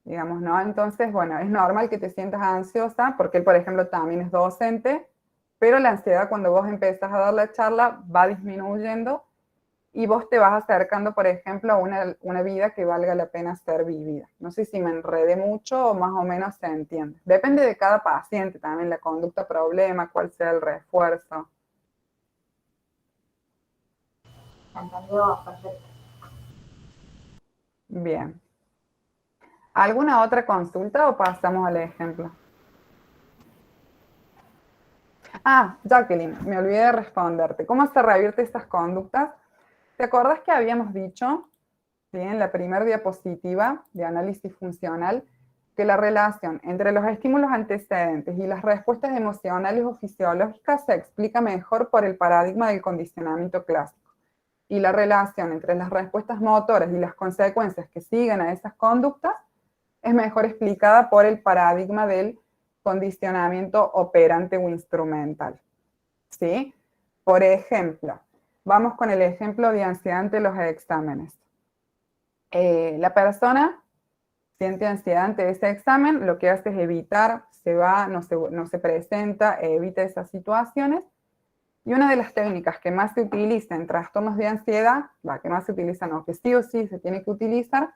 digamos, ¿no? Entonces, bueno, es normal que te sientas ansiosa, porque él, por ejemplo, también es docente, pero la ansiedad cuando vos empezás a dar la charla va disminuyendo y vos te vas acercando, por ejemplo, a una vida que valga la pena ser vivida. No sé si me enredé mucho o más o menos se entiende. Depende de cada paciente también, la conducta problema, cuál sea el refuerzo. Entendió perfecto. Bien. ¿Alguna otra consulta o pasamos al ejemplo? Ah, Jacqueline, me olvidé de responderte. ¿Cómo se revierte estas conductas? ¿Te acordás que habíamos dicho, ¿sí?, en la primera diapositiva de análisis funcional, que la relación entre los estímulos antecedentes y las respuestas emocionales o fisiológicas se explica mejor por el paradigma del condicionamiento clásico? Y la relación entre las respuestas motoras y las consecuencias que siguen a esas conductas es mejor explicada por el paradigma del condicionamiento operante o instrumental. ¿Sí? Por ejemplo, vamos con el ejemplo de ansiedad ante los exámenes. La persona siente ansiedad ante ese examen, lo que hace es evitar, se va, no se presenta, evita esas situaciones. Y una de las técnicas que más se utiliza en trastornos de ansiedad, que más se utiliza, no, que sí o sí se tiene que utilizar,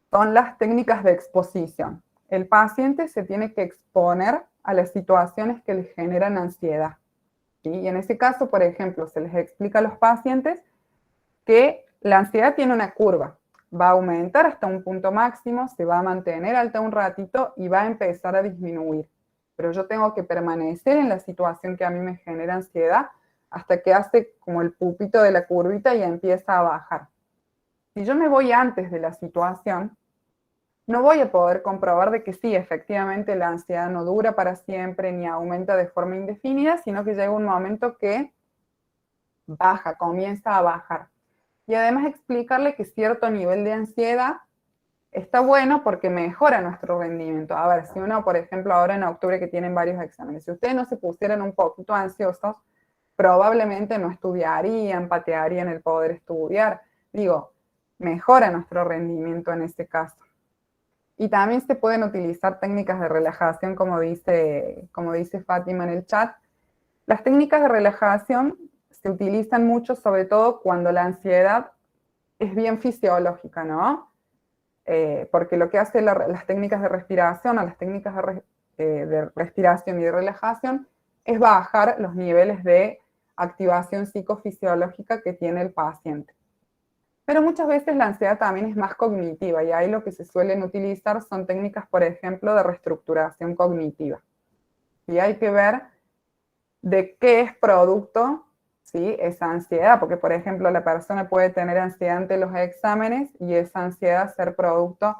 son las técnicas de exposición. El paciente se tiene que exponer a las situaciones que le generan ansiedad. ¿Sí? Y en ese caso, por ejemplo, se les explica a los pacientes que la ansiedad tiene una curva. Va a aumentar hasta un punto máximo, se va a mantener alta un ratito y va a empezar a disminuir. Pero yo tengo que permanecer en la situación que a mí me genera ansiedad hasta que hace como el pupito de la curvita y empieza a bajar. Si yo me voy antes de la situación, no voy a poder comprobar de que sí, efectivamente la ansiedad no dura para siempre ni aumenta de forma indefinida, sino que llega un momento que baja, comienza a bajar. Y además explicarle que cierto nivel de ansiedad está bueno porque mejora nuestro rendimiento. A ver, si uno, por ejemplo, ahora en octubre que tienen varios exámenes, si ustedes no se pusieran un poquito ansiosos, probablemente no estudiarían, patearían el poder estudiar. Digo, mejora nuestro rendimiento en este caso. Y también se pueden utilizar técnicas de relajación, como dice Fátima en el chat. Las técnicas de relajación se utilizan mucho, sobre todo cuando la ansiedad es bien fisiológica, ¿no? Porque lo que hacen las técnicas de respiración o las técnicas de respiración y de relajación es bajar los niveles de activación psicofisiológica que tiene el paciente. Pero muchas veces la ansiedad también es más cognitiva y ahí lo que se suelen utilizar son técnicas, por ejemplo, de reestructuración cognitiva. Y hay que ver de qué es producto, ¿sí?, esa ansiedad, porque, por ejemplo, la persona puede tener ansiedad ante los exámenes y esa ansiedad ser producto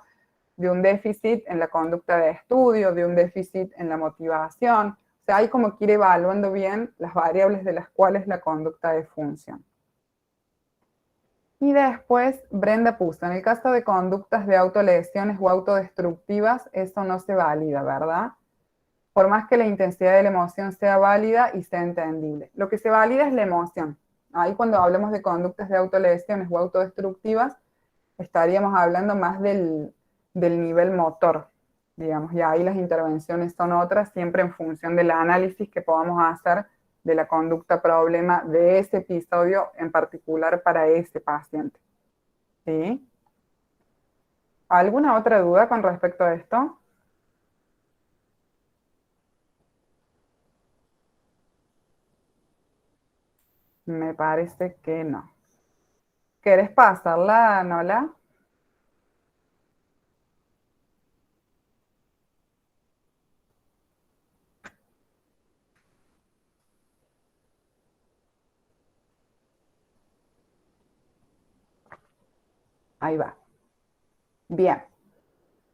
de un déficit en la conducta de estudio, de un déficit en la motivación. O sea, hay como que ir evaluando bien las variables de las cuales la conducta de función. Y después Brenda puso, en el caso de conductas de autolesiones o autodestructivas, eso no se valida, ¿verdad? Por más que la intensidad de la emoción sea válida y sea entendible. Lo que se valida es la emoción. Ahí cuando hablamos de conductas de autolesiones o autodestructivas, estaríamos hablando más del nivel motor, digamos, y ahí las intervenciones son otras, siempre en función del análisis que podamos hacer de la conducta problema de ese episodio en particular para ese paciente. ¿Sí? ¿Alguna otra duda con respecto a esto? Me parece que no. ¿Querés pasarla, Nola? Ahí va. Bien.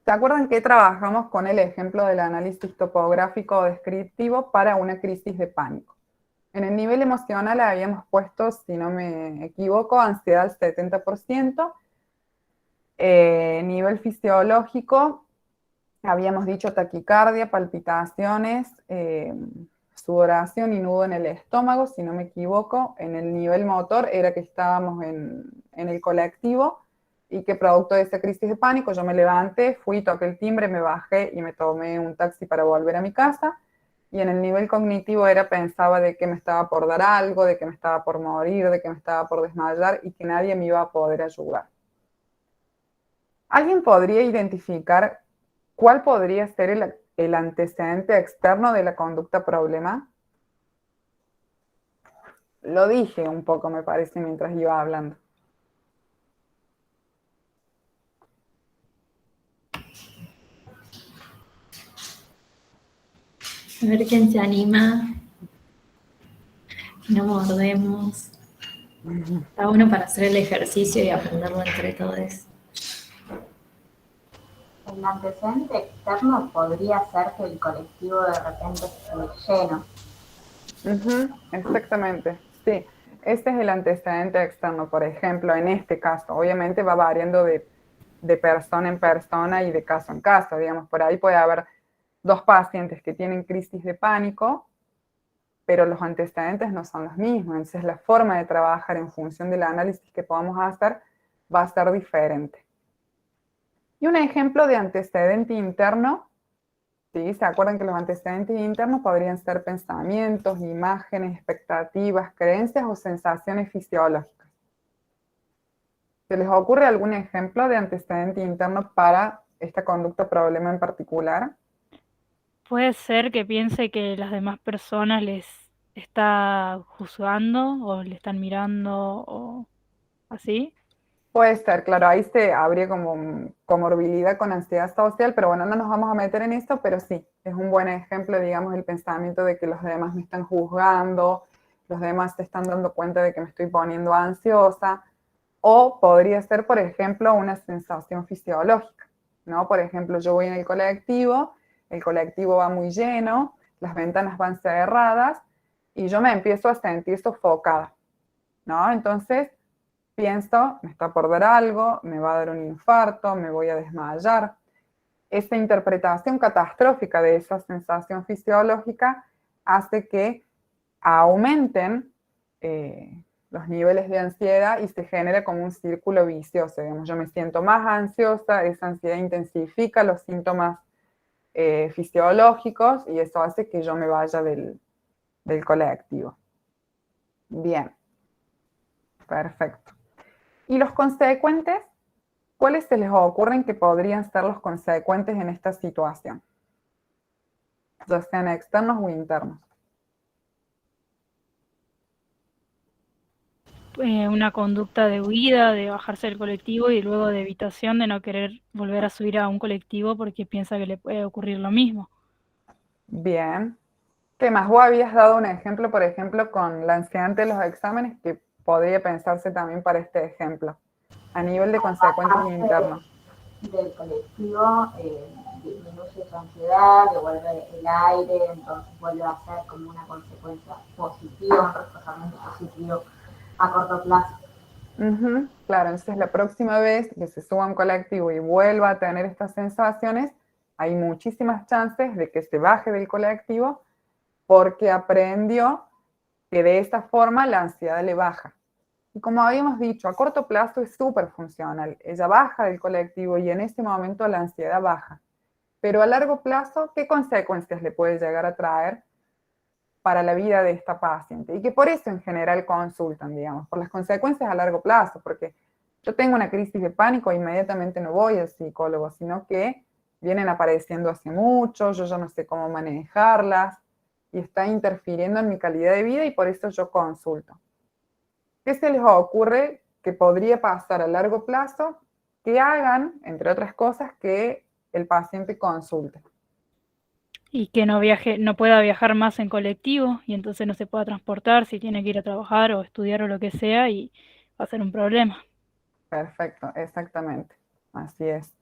¿Se acuerdan que trabajamos con el ejemplo del análisis topográfico o descriptivo para una crisis de pánico? En el nivel emocional habíamos puesto, si no me equivoco, ansiedad al 70%, Nivel fisiológico, habíamos dicho taquicardia, palpitaciones, sudoración y nudo en el estómago, si no me equivoco. En el nivel motor era que estábamos en el colectivo y que producto de esa crisis de pánico yo me levanté, fui, toqué el timbre, me bajé y me tomé un taxi para volver a mi casa. Y en el nivel cognitivo pensaba de que me estaba por dar algo, de que me estaba por morir, de que me estaba por desmayar y que nadie me iba a poder ayudar. ¿Alguien podría identificar cuál podría ser el antecedente externo de la conducta problema? Lo dije un poco, me parece, mientras iba hablando. A ver quién se anima. No mordemos. Está bueno para hacer el ejercicio y aprenderlo entre todos. El antecedente externo podría ser que el colectivo de repente esté lleno. Exactamente, sí. Este es el antecedente externo, por ejemplo, en este caso. Obviamente va variando de persona en persona y de caso en caso. Digamos, por ahí puede haber 2 pacientes que tienen crisis de pánico, pero los antecedentes no son los mismos. Entonces la forma de trabajar en función del análisis que podamos hacer va a ser diferente. Y un ejemplo de antecedente interno, ¿sí? ¿Se acuerdan que los antecedentes internos podrían ser pensamientos, imágenes, expectativas, creencias o sensaciones fisiológicas? ¿Se les ocurre algún ejemplo de antecedente interno para esta conducta problema en particular? Puede ser que piense que las demás personas les está juzgando o le están mirando o así. Puede ser, claro, ahí se habría como comorbilidad con ansiedad social, pero bueno, no nos vamos a meter en esto, pero sí, es un buen ejemplo, digamos, el pensamiento de que los demás me están juzgando, los demás se están dando cuenta de que me estoy poniendo ansiosa, o podría ser, por ejemplo, una sensación fisiológica, ¿no? Por ejemplo, yo voy en el colectivo va muy lleno, las ventanas van cerradas, y yo me empiezo a sentir sofocada, ¿no? Entonces, pienso, me está por dar algo, me va a dar un infarto, me voy a desmayar. Esta interpretación catastrófica de esa sensación fisiológica hace que aumenten los niveles de ansiedad y se genera como un círculo vicioso. Digamos, yo me siento más ansiosa, esa ansiedad intensifica los síntomas fisiológicos y eso hace que yo me vaya del colectivo. Bien, perfecto. ¿Y los consecuentes? ¿Cuáles se les ocurren que podrían ser los consecuentes en esta situación? Ya sean externos o internos. Una conducta de huida, de bajarse del colectivo y luego de evitación, de no querer volver a subir a un colectivo porque piensa que le puede ocurrir lo mismo. Bien. ¿Qué más? Vos habías dado un ejemplo, por ejemplo, con la ansiedad ante los exámenes, que podría pensarse también para este ejemplo, a nivel de consecuencias internos. Del colectivo disminuye su ansiedad, devuelve el aire, entonces vuelve a ser como una consecuencia positiva, un reforzamiento positivo a corto plazo. Claro, entonces la próxima vez que se suba a un colectivo y vuelva a tener estas sensaciones, hay muchísimas chances de que se baje del colectivo porque aprendió que de esta forma la ansiedad le baja. Y como habíamos dicho, a corto plazo es súper funcional. Ella baja del colectivo y en ese momento la ansiedad baja. Pero a largo plazo, ¿qué consecuencias le puede llegar a traer para la vida de esta paciente? Y que por eso en general consultan, digamos, por las consecuencias a largo plazo, porque yo tengo una crisis de pánico e inmediatamente no voy al psicólogo, sino que vienen apareciendo hace mucho, yo ya no sé cómo manejarlas y está interfiriendo en mi calidad de vida y por eso yo consulto. ¿Qué se les ocurre que podría pasar a largo plazo que hagan, entre otras cosas, que el paciente consulte? Y que no pueda viajar más en colectivo y entonces no se pueda transportar si tiene que ir a trabajar o estudiar o lo que sea y va a ser un problema. Perfecto, exactamente. Así es.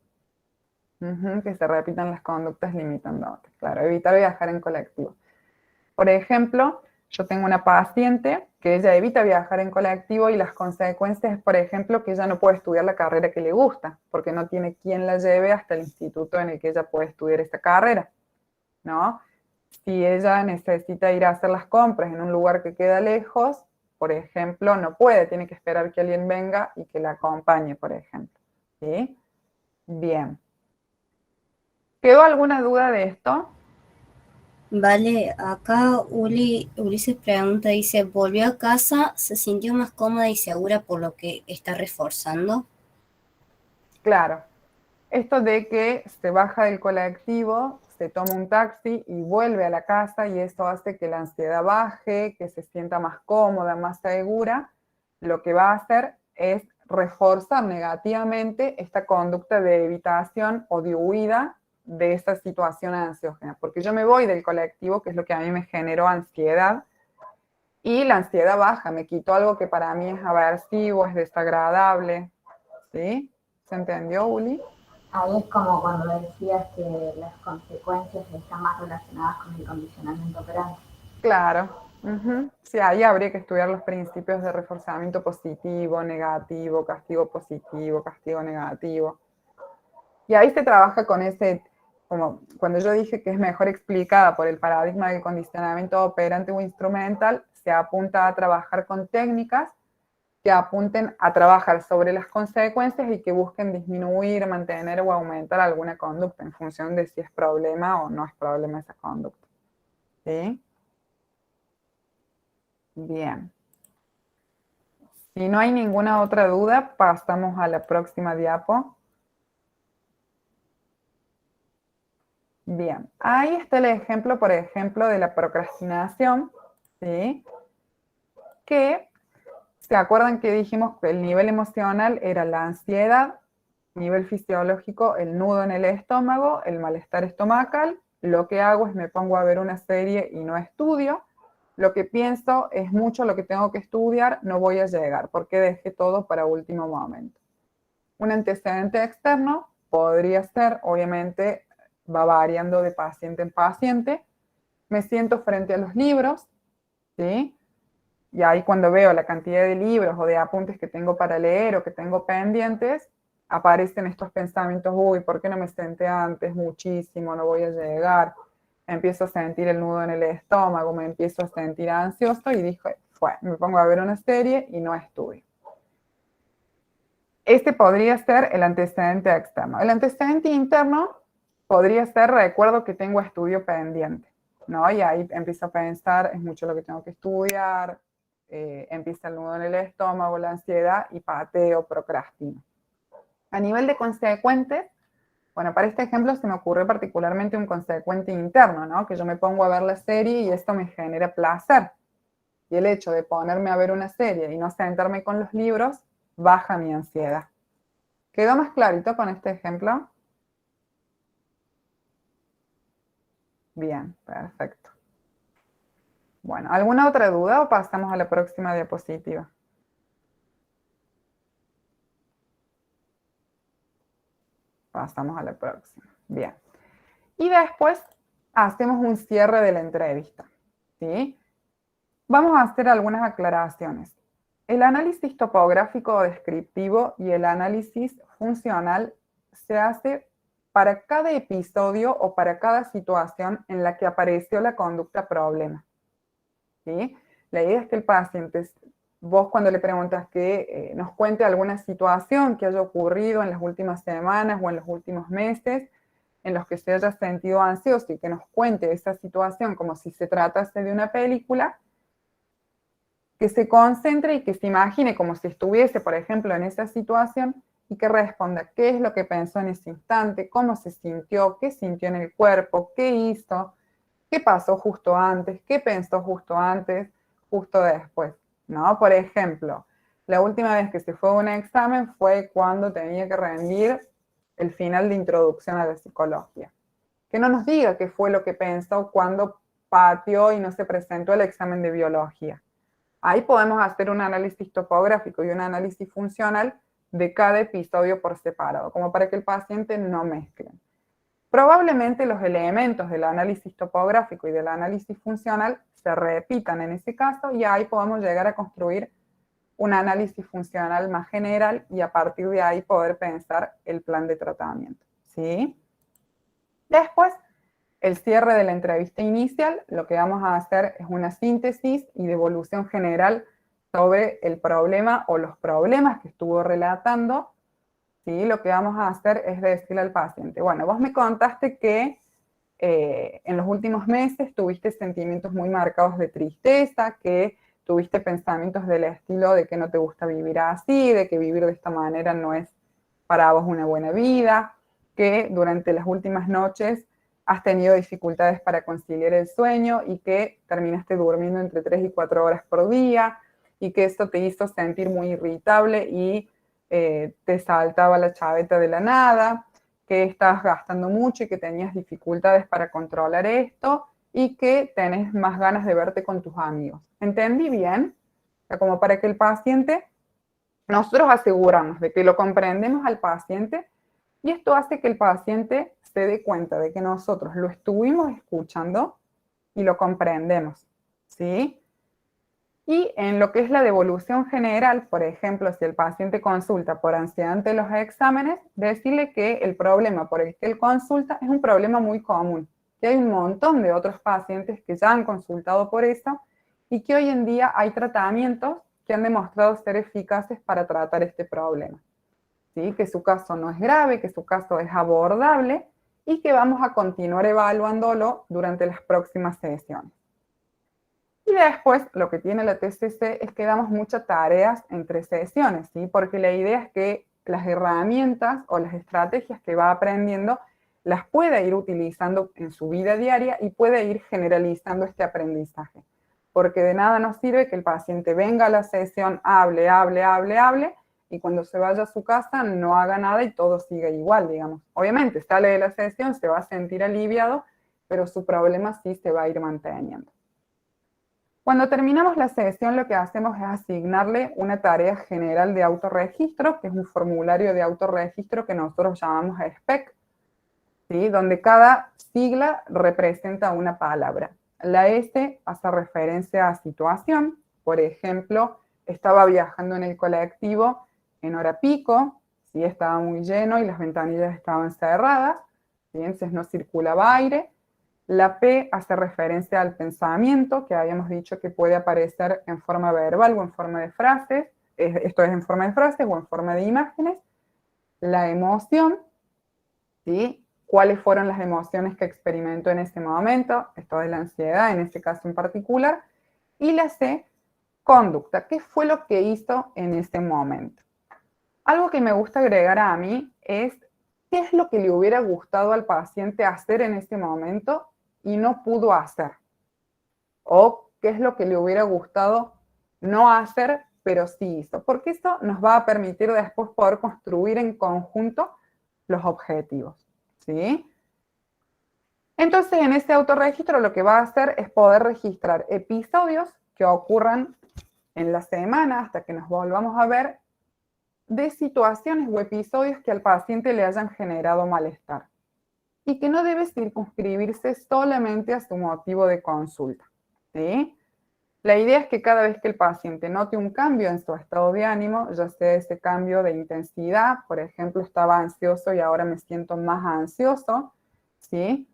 Que se repitan las conductas limitando a otras. Claro, evitar viajar en colectivo. Por ejemplo, yo tengo una paciente que ella evita viajar en colectivo y las consecuencias es, por ejemplo, que ella no puede estudiar la carrera que le gusta, porque no tiene quien la lleve hasta el instituto en el que ella puede estudiar esta carrera, ¿no? Si ella necesita ir a hacer las compras en un lugar que queda lejos, por ejemplo, no puede, tiene que esperar que alguien venga y que la acompañe, por ejemplo, ¿sí? Bien. ¿Quedó alguna duda de esto? Vale, acá Ulises pregunta, dice, ¿volvió a casa? ¿Se sintió más cómoda y segura por lo que está reforzando? Claro. Esto de que se baja del colectivo, se toma un taxi y vuelve a la casa y esto hace que la ansiedad baje, que se sienta más cómoda, más segura, lo que va a hacer es reforzar negativamente esta conducta de evitación o de huida de esa situación ansiógena. Porque yo me voy del colectivo, que es lo que a mí me generó ansiedad, y la ansiedad baja, me quitó algo que para mí es aversivo, es desagradable. ¿Sí? ¿Se entendió, Uli? Ahí es como cuando decías que las consecuencias están más relacionadas con el condicionamiento operante. Claro. Sí, ahí habría que estudiar los principios de reforzamiento positivo, negativo, castigo positivo, castigo negativo. Y ahí se trabaja con ese, como cuando yo dije que es mejor explicada por el paradigma del condicionamiento operante o instrumental, se apunta a trabajar con técnicas que apunten a trabajar sobre las consecuencias y que busquen disminuir, mantener o aumentar alguna conducta en función de si es problema o no es problema esa conducta. ¿Sí? Bien. Si no hay ninguna otra duda, pasamos a la próxima diapo. Bien, ahí está el ejemplo, por ejemplo, de la procrastinación, ¿sí? Que, ¿se acuerdan que dijimos que el nivel emocional era la ansiedad, nivel fisiológico, el nudo en el estómago, el malestar estomacal? Lo que hago es me pongo a ver una serie y no estudio. Lo que pienso es mucho lo que tengo que estudiar, no voy a llegar, porque dejé todo para último momento. Un antecedente externo podría ser, obviamente, va variando de paciente en paciente. Me siento frente a los libros, ¿sí? Y ahí cuando veo la cantidad de libros o de apuntes que tengo para leer o que tengo pendientes, aparecen estos pensamientos, uy, ¿por qué no me senté antes? Muchísimo, no voy a llegar. Empiezo a sentir el nudo en el estómago, me empiezo a sentir ansioso y dije, me pongo a ver una serie y no estudio. Este podría ser el antecedente externo. El antecedente interno podría ser, recuerdo que tengo estudio pendiente, ¿no? Y ahí empiezo a pensar, es mucho lo que tengo que estudiar, empieza el nudo en el estómago, la ansiedad y pateo, procrastino. A nivel de consecuentes, bueno, para este ejemplo se me ocurrió particularmente un consecuente interno, ¿no? Que yo me pongo a ver la serie y esto me genera placer. Y el hecho de ponerme a ver una serie y no sentarme con los libros, baja mi ansiedad. ¿Quedó más clarito con este ejemplo? Bien, perfecto. Bueno, ¿alguna otra duda o pasamos a la próxima diapositiva? Pasamos a la próxima. Bien. Y después hacemos un cierre de la entrevista, ¿sí? Vamos a hacer algunas aclaraciones. El análisis topográfico o descriptivo y el análisis funcional se hace para cada episodio o para cada situación en la que apareció la conducta problema, ¿sí? La idea es que el paciente, vos cuando le preguntas que nos cuente alguna situación que haya ocurrido en las últimas semanas o en los últimos meses, en los que se haya sentido ansioso y que nos cuente esa situación como si se tratase de una película, que se concentre y que se imagine como si estuviese, por ejemplo, en esa situación y que responda qué es lo que pensó en ese instante, cómo se sintió, qué sintió en el cuerpo, qué hizo, qué pasó justo antes, qué pensó justo antes, justo después, ¿no? Por ejemplo, la última vez que se fue a un examen fue cuando tenía que rendir el final de introducción a la psicología. Que no nos diga qué fue lo que pensó cuando pateó y no se presentó al examen de biología. Ahí podemos hacer un análisis topográfico y un análisis funcional de cada episodio por separado, como para que el paciente no mezcle. Probablemente los elementos del análisis topográfico y del análisis funcional se repitan en ese caso y ahí podemos llegar a construir un análisis funcional más general y a partir de ahí poder pensar el plan de tratamiento, ¿sí? Después, el cierre de la entrevista inicial, lo que vamos a hacer es una síntesis y devolución general sobre el problema o los problemas que estuvo relatando. ¿Sí? Lo que vamos a hacer es decirle al paciente, bueno, vos me contaste que en los últimos meses tuviste sentimientos muy marcados de tristeza, que tuviste pensamientos del estilo de que no te gusta vivir así, de que vivir de esta manera no es para vos una buena vida, que durante las últimas noches has tenido dificultades para conciliar el sueño y que terminaste durmiendo entre 3 y 4 horas por día y que esto te hizo sentir muy irritable y te saltaba la chaveta de la nada, que estabas gastando mucho y que tenías dificultades para controlar esto y que tenés más ganas de verte con tus amigos. ¿Entendí bien? O sea, como para que el paciente, nosotros aseguramos de que lo comprendemos al paciente y esto hace que el paciente se dé cuenta de que nosotros lo estuvimos escuchando y lo comprendemos, ¿sí? Y en lo que es la devolución general, por ejemplo, si el paciente consulta por ansiedad ante los exámenes, decirle que el problema por el que él consulta es un problema muy común, que hay un montón de otros pacientes que ya han consultado por eso y que hoy en día hay tratamientos que han demostrado ser eficaces para tratar este problema. ¿Sí? Que su caso no es grave, que su caso es abordable y que vamos a continuar evaluándolo durante las próximas sesiones. Y después, lo que tiene la TCC es que damos muchas tareas entre sesiones, ¿sí? Porque la idea es que las herramientas o las estrategias que va aprendiendo las pueda ir utilizando en su vida diaria y pueda ir generalizando este aprendizaje. Porque de nada nos sirve que el paciente venga a la sesión, hable, y cuando se vaya a su casa no haga nada y todo siga igual, digamos. Obviamente, sale de la sesión, se va a sentir aliviado, pero su problema sí se va a ir manteniendo. Cuando terminamos la sesión, lo que hacemos es asignarle una tarea general de autorregistro, que es un formulario de autorregistro que nosotros llamamos SPEC, ¿sí? Donde cada sigla representa una palabra. La S hace referencia a situación, por ejemplo, estaba viajando en el colectivo en hora pico, ¿sí? Estaba muy lleno y las ventanillas estaban cerradas, ¿sí? Entonces no circulaba aire. La P hace referencia al pensamiento, que habíamos dicho que puede aparecer en forma verbal o en forma de frases, esto es en forma de frases o en forma de imágenes. La emoción, ¿sí? ¿Cuáles fueron las emociones que experimentó en ese momento? Esto es la ansiedad, en este caso en particular. Y la C, conducta, ¿qué fue lo que hizo en ese momento? Algo que me gusta agregar a mí es qué es lo que le hubiera gustado al paciente hacer en ese momento y no pudo hacer. O qué es lo que le hubiera gustado no hacer, pero sí hizo. Porque esto nos va a permitir después poder construir en conjunto los objetivos, ¿sí? Entonces, en este autorregistro lo que va a hacer es poder registrar episodios que ocurran en la semana hasta que nos volvamos a ver de situaciones o episodios que al paciente le hayan generado malestar y que no debe circunscribirse solamente a su motivo de consulta, ¿sí? La idea es que cada vez que el paciente note un cambio en su estado de ánimo, ya sea ese cambio de intensidad, por ejemplo, estaba ansioso y ahora me siento más ansioso, ¿sí?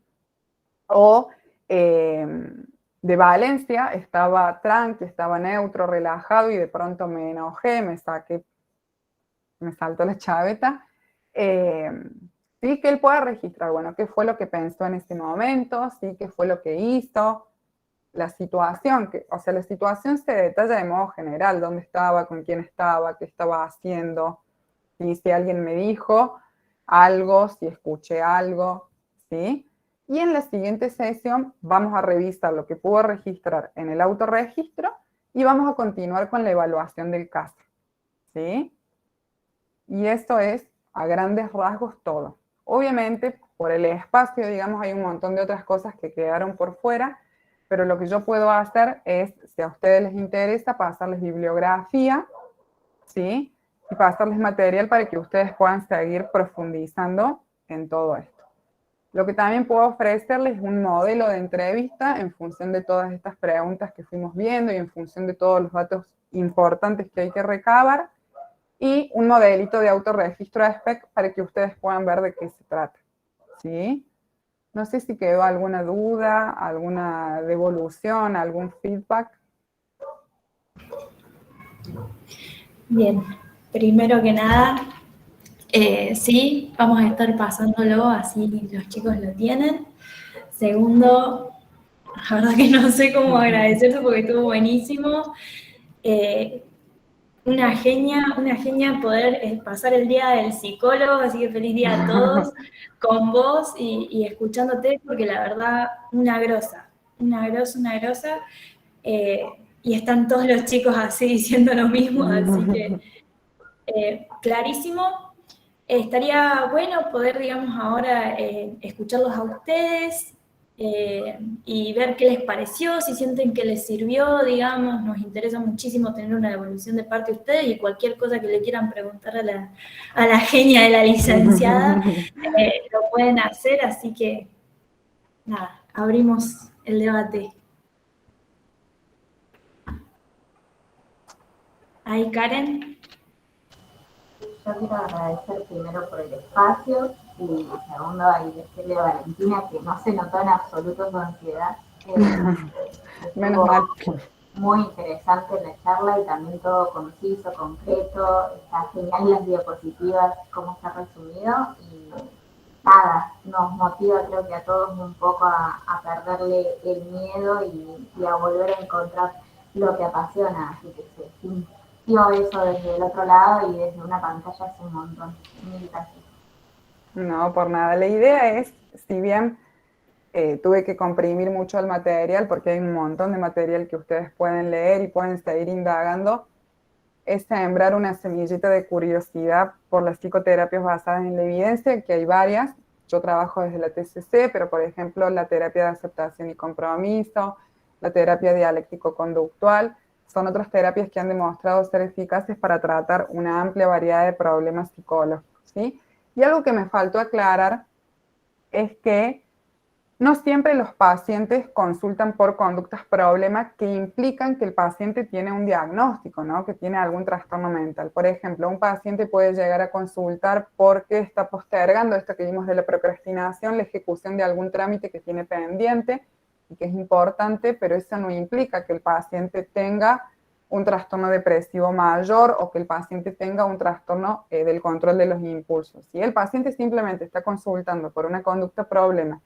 O de valencia, estaba tranqui, estaba neutro, relajado y de pronto me enojé, me saltó la chaveta. Sí, que él pueda registrar, bueno, qué fue lo que pensó en ese momento, sí, qué fue lo que hizo, la situación, o sea, la situación se detalla de modo general, dónde estaba, con quién estaba, qué estaba haciendo, ¿sí? Si alguien me dijo algo, si escuché algo, ¿sí? Y en la siguiente sesión vamos a revisar lo que pudo registrar en el autorregistro y vamos a continuar con la evaluación del caso, ¿sí? Y esto es, a grandes rasgos, todo. Obviamente, por el espacio, digamos, hay un montón de otras cosas que quedaron por fuera, pero lo que yo puedo hacer es, si a ustedes les interesa, pasarles bibliografía, ¿sí? Y pasarles material para que ustedes puedan seguir profundizando en todo esto. Lo que también puedo ofrecerles es un modelo de entrevista en función de todas estas preguntas que fuimos viendo y en función de todos los datos importantes que hay que recabar, y un modelito de autorregistro de SPEC para que ustedes puedan ver de qué se trata, ¿sí? No sé si quedó alguna duda, alguna devolución, algún feedback. Bien, primero que nada, sí, vamos a estar pasándolo, así los chicos lo tienen. Segundo, la verdad que no sé cómo agradecerlo porque estuvo buenísimo. Una genia poder pasar el día del psicólogo, así que feliz día a todos, con vos y escuchándote, porque la verdad, una grosa. Y están todos los chicos así diciendo lo mismo, así que clarísimo. Estaría bueno poder, digamos, ahora escucharlos a ustedes y ver qué les pareció, si sienten que les sirvió, digamos. Nos interesa muchísimo tener una devolución de parte de ustedes y cualquier cosa que le quieran preguntar a la genia de la licenciada, lo pueden hacer, así que nada, abrimos el debate. Ahí, Karen. Yo quiero agradecer primero por el espacio y segundo agradecerle a Valentina que no se notó en absoluto su ansiedad. Menos mal. Muy interesante la charla y también todo conciso, concreto. Está genial las diapositivas, cómo está resumido y nada, nos motiva creo que a todos un poco a perderle el miedo y a volver a encontrar lo que apasiona. Así que se sintió eso desde el otro lado y desde una pantalla es un montón. Mil gracias. No, por nada. La idea es, si bien tuve que comprimir mucho el material, porque hay un montón de material que ustedes pueden leer y pueden seguir indagando, es sembrar una semillita de curiosidad por las psicoterapias basadas en la evidencia, que hay varias. Yo trabajo desde la TCC, pero por ejemplo la terapia de aceptación y compromiso, la terapia dialéctico-conductual, son otras terapias que han demostrado ser eficaces para tratar una amplia variedad de problemas psicológicos, ¿sí? Y algo que me faltó aclarar es que no siempre los pacientes consultan por conductas problemas que implican que el paciente tiene un diagnóstico, ¿no? Que tiene algún trastorno mental. Por ejemplo, un paciente puede llegar a consultar porque está postergando esto que vimos de la procrastinación, la ejecución de algún trámite que tiene pendiente y que es importante, pero eso no implica que el paciente tenga un trastorno depresivo mayor o que el paciente tenga un trastorno del control de los impulsos. Si el paciente simplemente está consultando por una conducta problema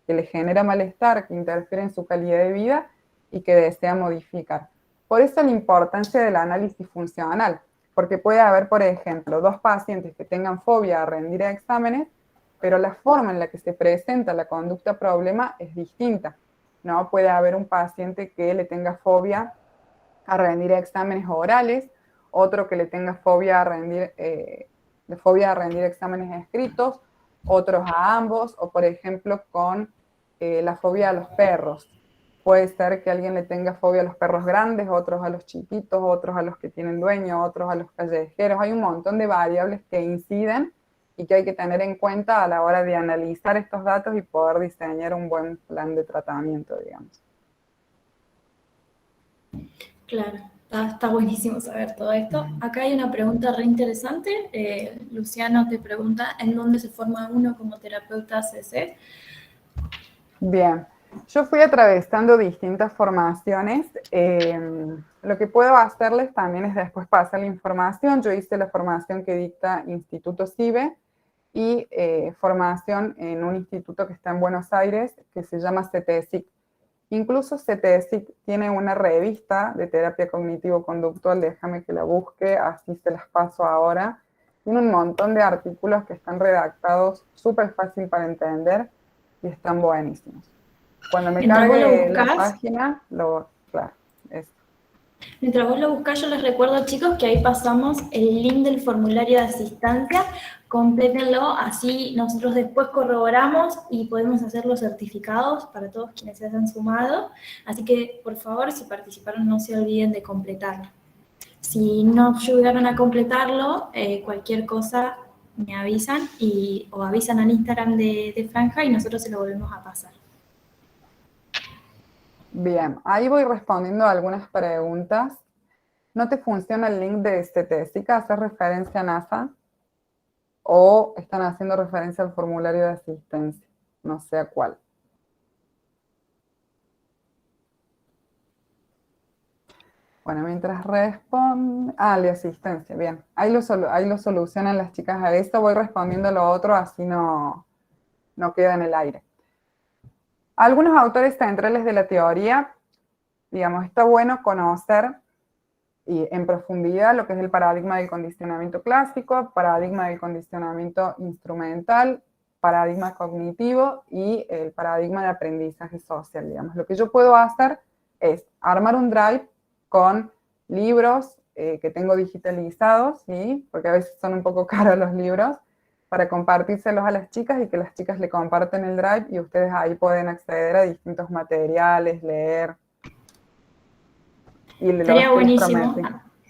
que le genera malestar, que interfiere en su calidad de vida y que desea modificar. Por eso la importancia del análisis funcional, porque puede haber, por ejemplo, dos pacientes que tengan fobia a rendir exámenes, pero la forma en la que se presenta la conducta problema es distinta, ¿no? Puede haber un paciente que le tenga fobia a rendir exámenes orales, otro que le tenga fobia a rendir exámenes escritos, otros a ambos, o por ejemplo con la fobia a los perros. Puede ser que alguien le tenga fobia a los perros grandes, otros a los chiquitos, otros a los que tienen dueño, otros a los callejeros. Hay un montón de variables que inciden y que hay que tener en cuenta a la hora de analizar estos datos y poder diseñar un buen plan de tratamiento, digamos. Claro, está buenísimo saber todo esto. Acá hay una pregunta re interesante. Luciano te pregunta, ¿en dónde se forma uno como terapeuta CC? Bien, yo fui atravesando distintas formaciones. Lo que puedo hacerles también es después pasar la información. Yo hice la formación que dicta Instituto CIBE y formación en un instituto que está en Buenos Aires que se llama CTSIC. Incluso CTSIC tiene una revista de terapia cognitivo-conductual, déjame que la busque, así se las paso ahora. Tiene un montón de artículos que están redactados súper fácil para entender y están buenísimos. Cuando me cargue la página, claro, eso. Mientras vos lo buscás, yo les recuerdo, chicos, que ahí pasamos el link del formulario de asistencia. Complétenlo, así nosotros después corroboramos y podemos hacer los certificados para todos quienes se hayan sumado. Así que, por favor, si participaron, no se olviden de completarlo. Si no llegaron a completarlo, cualquier cosa me avisan o avisan al Instagram de Franja y nosotros se lo volvemos a pasar. Bien, ahí voy respondiendo a algunas preguntas. ¿No te funciona el link de Estetésica? ¿Hace referencia a NASA? ¿O están haciendo referencia al formulario de asistencia? No sé a cuál. Bueno, mientras responde... el de asistencia, bien. Ahí lo solucionan las chicas a esto. Voy respondiendo lo otro, así no queda en el aire. Algunos autores centrales de la teoría, digamos, está bueno conocer y en profundidad lo que es el paradigma del condicionamiento clásico, paradigma del condicionamiento instrumental, paradigma cognitivo y el paradigma de aprendizaje social, digamos. Lo que yo puedo hacer es armar un drive con libros que tengo digitalizados, ¿sí? Porque a veces son un poco caros los libros, para compartírselos a las chicas y que las chicas le comparten el drive y ustedes ahí pueden acceder a distintos materiales, leer. Y Estaría buenísimo.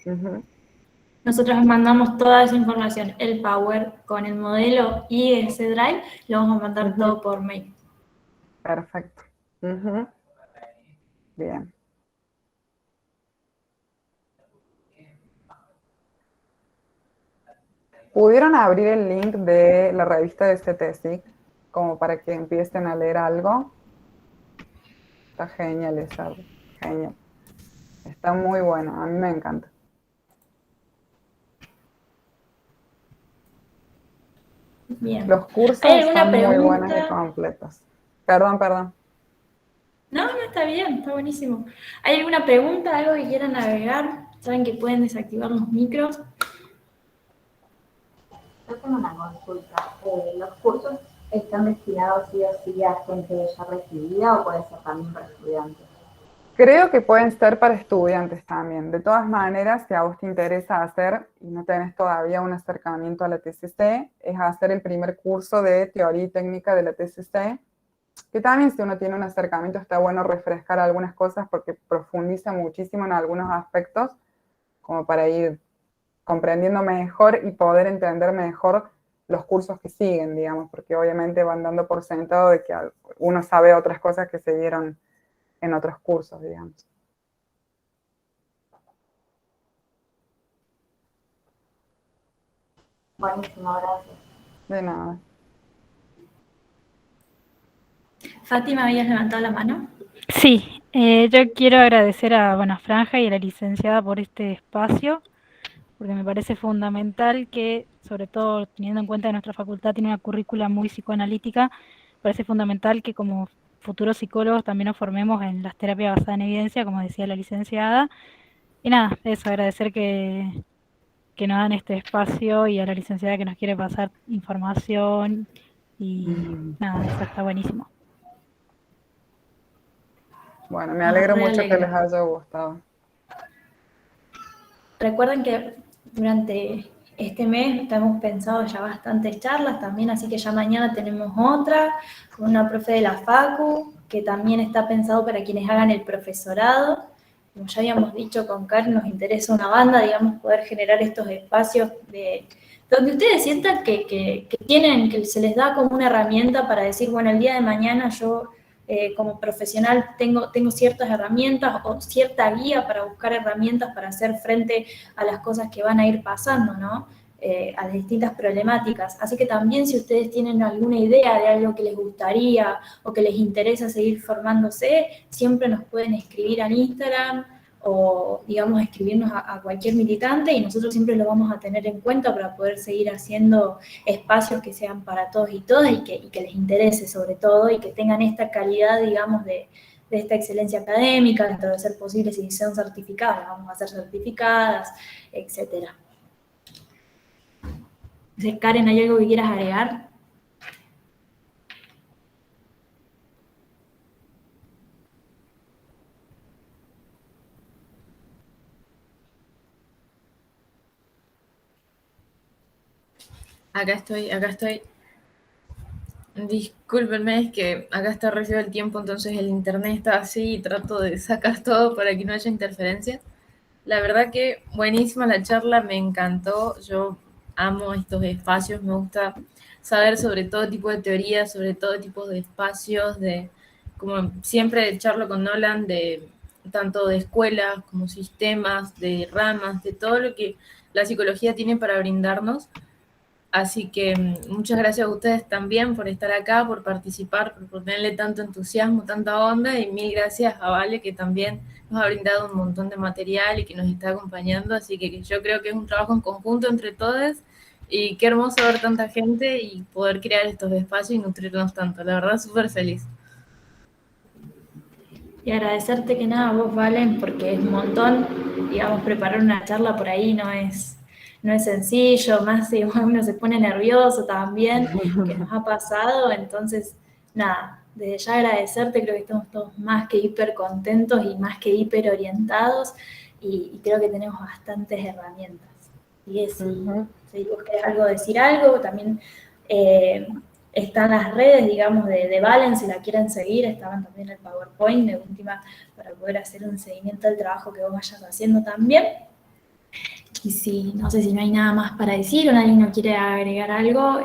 Uh-huh. Nosotros mandamos toda esa información, el Power con el modelo y ese drive, lo vamos a mandar todo por mail. Perfecto. Uh-huh. Bien. ¿Pudieron abrir el link de la revista de CTSIC como para que empiecen a leer algo? Está genial esa, genial. Está muy bueno, a mí me encanta. Bien. Los cursos están muy buenos y completos. Perdón. No, está bien, está buenísimo. ¿Hay alguna pregunta, algo que quieran agregar? ¿Saben que pueden desactivar los micros? Yo tengo una consulta. ¿Los cursos están destinados sí o sí a gente ya recibida o puede ser también para estudiantes? Creo que pueden ser para estudiantes también. De todas maneras, si a vos te interesa hacer, y no tenés todavía un acercamiento a la TCC, es hacer el primer curso de teoría y técnica de la TCC, que también si uno tiene un acercamiento está bueno refrescar algunas cosas porque profundiza muchísimo en algunos aspectos, como para ir comprendiendo mejor y poder entender mejor los cursos que siguen, digamos, porque obviamente van dando por sentado de que uno sabe otras cosas que se dieron en otros cursos, digamos. Buenísimo, gracias. De nada. Fátima, ¿habías levantado la mano? Sí, yo quiero agradecer a Franja y a la licenciada por este espacio, porque me parece fundamental que, sobre todo teniendo en cuenta que nuestra facultad tiene una currícula muy psicoanalítica, me parece fundamental que como futuros psicólogos también nos formemos en las terapias basadas en evidencia, como decía la licenciada. Y nada, eso, agradecer que nos dan este espacio y a la licenciada que nos quiere pasar información y nada, eso está buenísimo. Bueno, me alegro mucho que les haya gustado. Recuerden que durante este mes hemos pensado ya bastantes charlas también, así que ya mañana tenemos otra con una profe de la Facu, que también está pensado para quienes hagan el profesorado. Como ya habíamos dicho con Karen, nos interesa una banda, digamos, poder generar estos espacios donde ustedes sientan que se les da como una herramienta para decir, bueno, el día de mañana yo como profesional tengo ciertas herramientas o cierta guía para buscar herramientas para hacer frente a las cosas que van a ir pasando, ¿no? A las distintas problemáticas. Así que también si ustedes tienen alguna idea de algo que les gustaría o que les interesa seguir formándose, siempre nos pueden escribir al Instagram o, digamos, escribirnos a cualquier militante y nosotros siempre lo vamos a tener en cuenta para poder seguir haciendo espacios que sean para todos y todas y que les interese sobre todo y que tengan esta calidad, digamos, de esta excelencia académica, dentro de ser posible si son certificadas, vamos a ser certificadas, etcétera. Karen, ¿hay algo que quieras agregar? Acá estoy. Discúlpenme, es que acá está recibo el tiempo, entonces el internet está así y trato de sacar todo para que no haya interferencias. La verdad que buenísima la charla, me encantó. Yo amo estos espacios, me gusta saber sobre todo tipo de teorías, sobre todo tipo de espacios, como siempre charlo con Nolan, de tanto de escuelas como sistemas, de ramas, de todo lo que la psicología tiene para brindarnos. Así que muchas gracias a ustedes también por estar acá, por participar, por ponerle tanto entusiasmo, tanta onda, y mil gracias a Vale, que también nos ha brindado un montón de material y que nos está acompañando. Así que yo creo que es un trabajo en conjunto entre todos, y qué hermoso ver tanta gente y poder crear estos espacios y nutrirnos tanto. La verdad, súper feliz. Y agradecerte que nada, vos, Valen, porque es un montón, digamos, preparar una charla por ahí no es sencillo, más si uno se pone nervioso también, que nos ha pasado, entonces, nada, desde ya agradecerte, creo que estamos todos más que hiper contentos y más que hiper orientados, y creo que tenemos bastantes herramientas. Y si vos querés decir algo, también están las redes, digamos, de Valen, si la quieren seguir, estaban también en el PowerPoint de última para poder hacer un seguimiento del trabajo que vos vayas haciendo también. Y si, no sé si no hay nada más para decir o nadie no quiere agregar algo,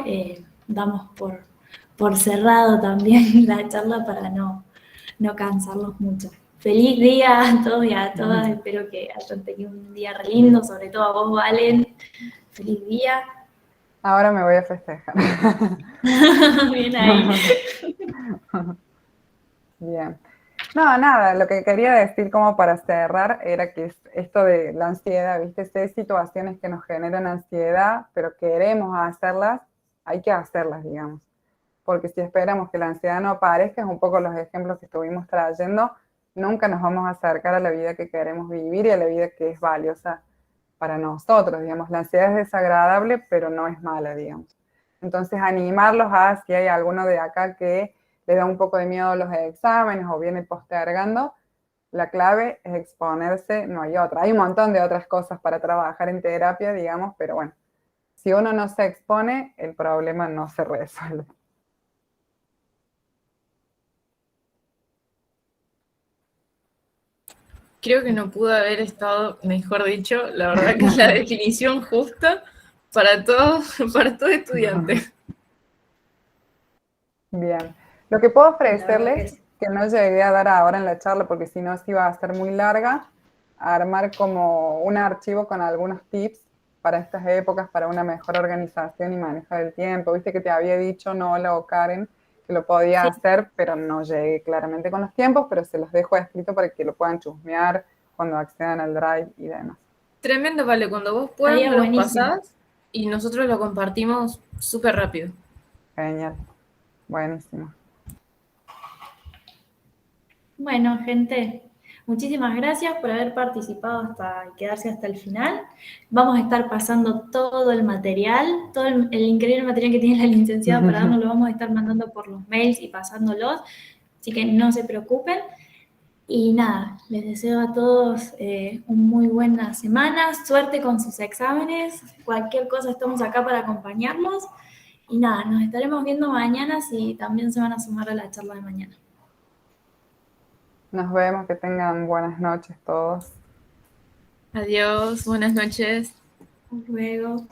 damos por cerrado también la charla para no cansarlos mucho. Feliz día a todos y a todas, espero que hayan tenido un día re lindo, sobre todo a vos, Valen. Feliz día. Ahora me voy a festejar. Bien ahí. Bien. No, nada, lo que quería decir como para cerrar era que esto de la ansiedad, ¿viste? Si hay situaciones que nos generan ansiedad, pero queremos hacerlas, hay que hacerlas, digamos. Porque si esperamos que la ansiedad no aparezca, es un poco los ejemplos que estuvimos trayendo, nunca nos vamos a acercar a la vida que queremos vivir y a la vida que es valiosa para nosotros, digamos. La ansiedad es desagradable, pero no es mala, digamos. Entonces, animarlos a, si hay alguno de acá que le da un poco de miedo a los exámenes o viene postergando, la clave es exponerse, no hay otra. Hay un montón de otras cosas para trabajar en terapia, digamos, pero bueno, si uno no se expone, el problema no se resuelve. Creo que no pudo haber estado mejor dicho, la verdad que es la definición justa para todo estudiante. Bien. Lo que puedo La verdad ofrecerles, que no llegué a dar ahora en la charla porque si no se iba a hacer muy larga, armar como un archivo con algunos tips para estas épocas, para una mejor organización y manejo del tiempo. Viste que te había dicho Nola o Karen que lo podía hacer, pero no llegué claramente con los tiempos, pero se los dejo escrito para que lo puedan chusmear cuando accedan al Drive y demás. Tremendo, Vale, cuando vos puedas me los buenísimo. pasás y nosotros lo compartimos súper rápido. Genial, buenísimo. Bueno, gente, muchísimas gracias por haber participado y quedarse hasta el final. Vamos a estar pasando todo el material, todo el increíble material que tiene la licenciada para darnos, lo vamos a estar mandando por los mails y pasándolos, así que no se preocupen. Y nada, les deseo a todos una muy buena semana, suerte con sus exámenes, cualquier cosa estamos acá para acompañarlos. Y nada, nos estaremos viendo mañana si también se van a sumar a la charla de mañana. Nos vemos, que tengan buenas noches todos. Adiós, buenas noches. Hasta luego.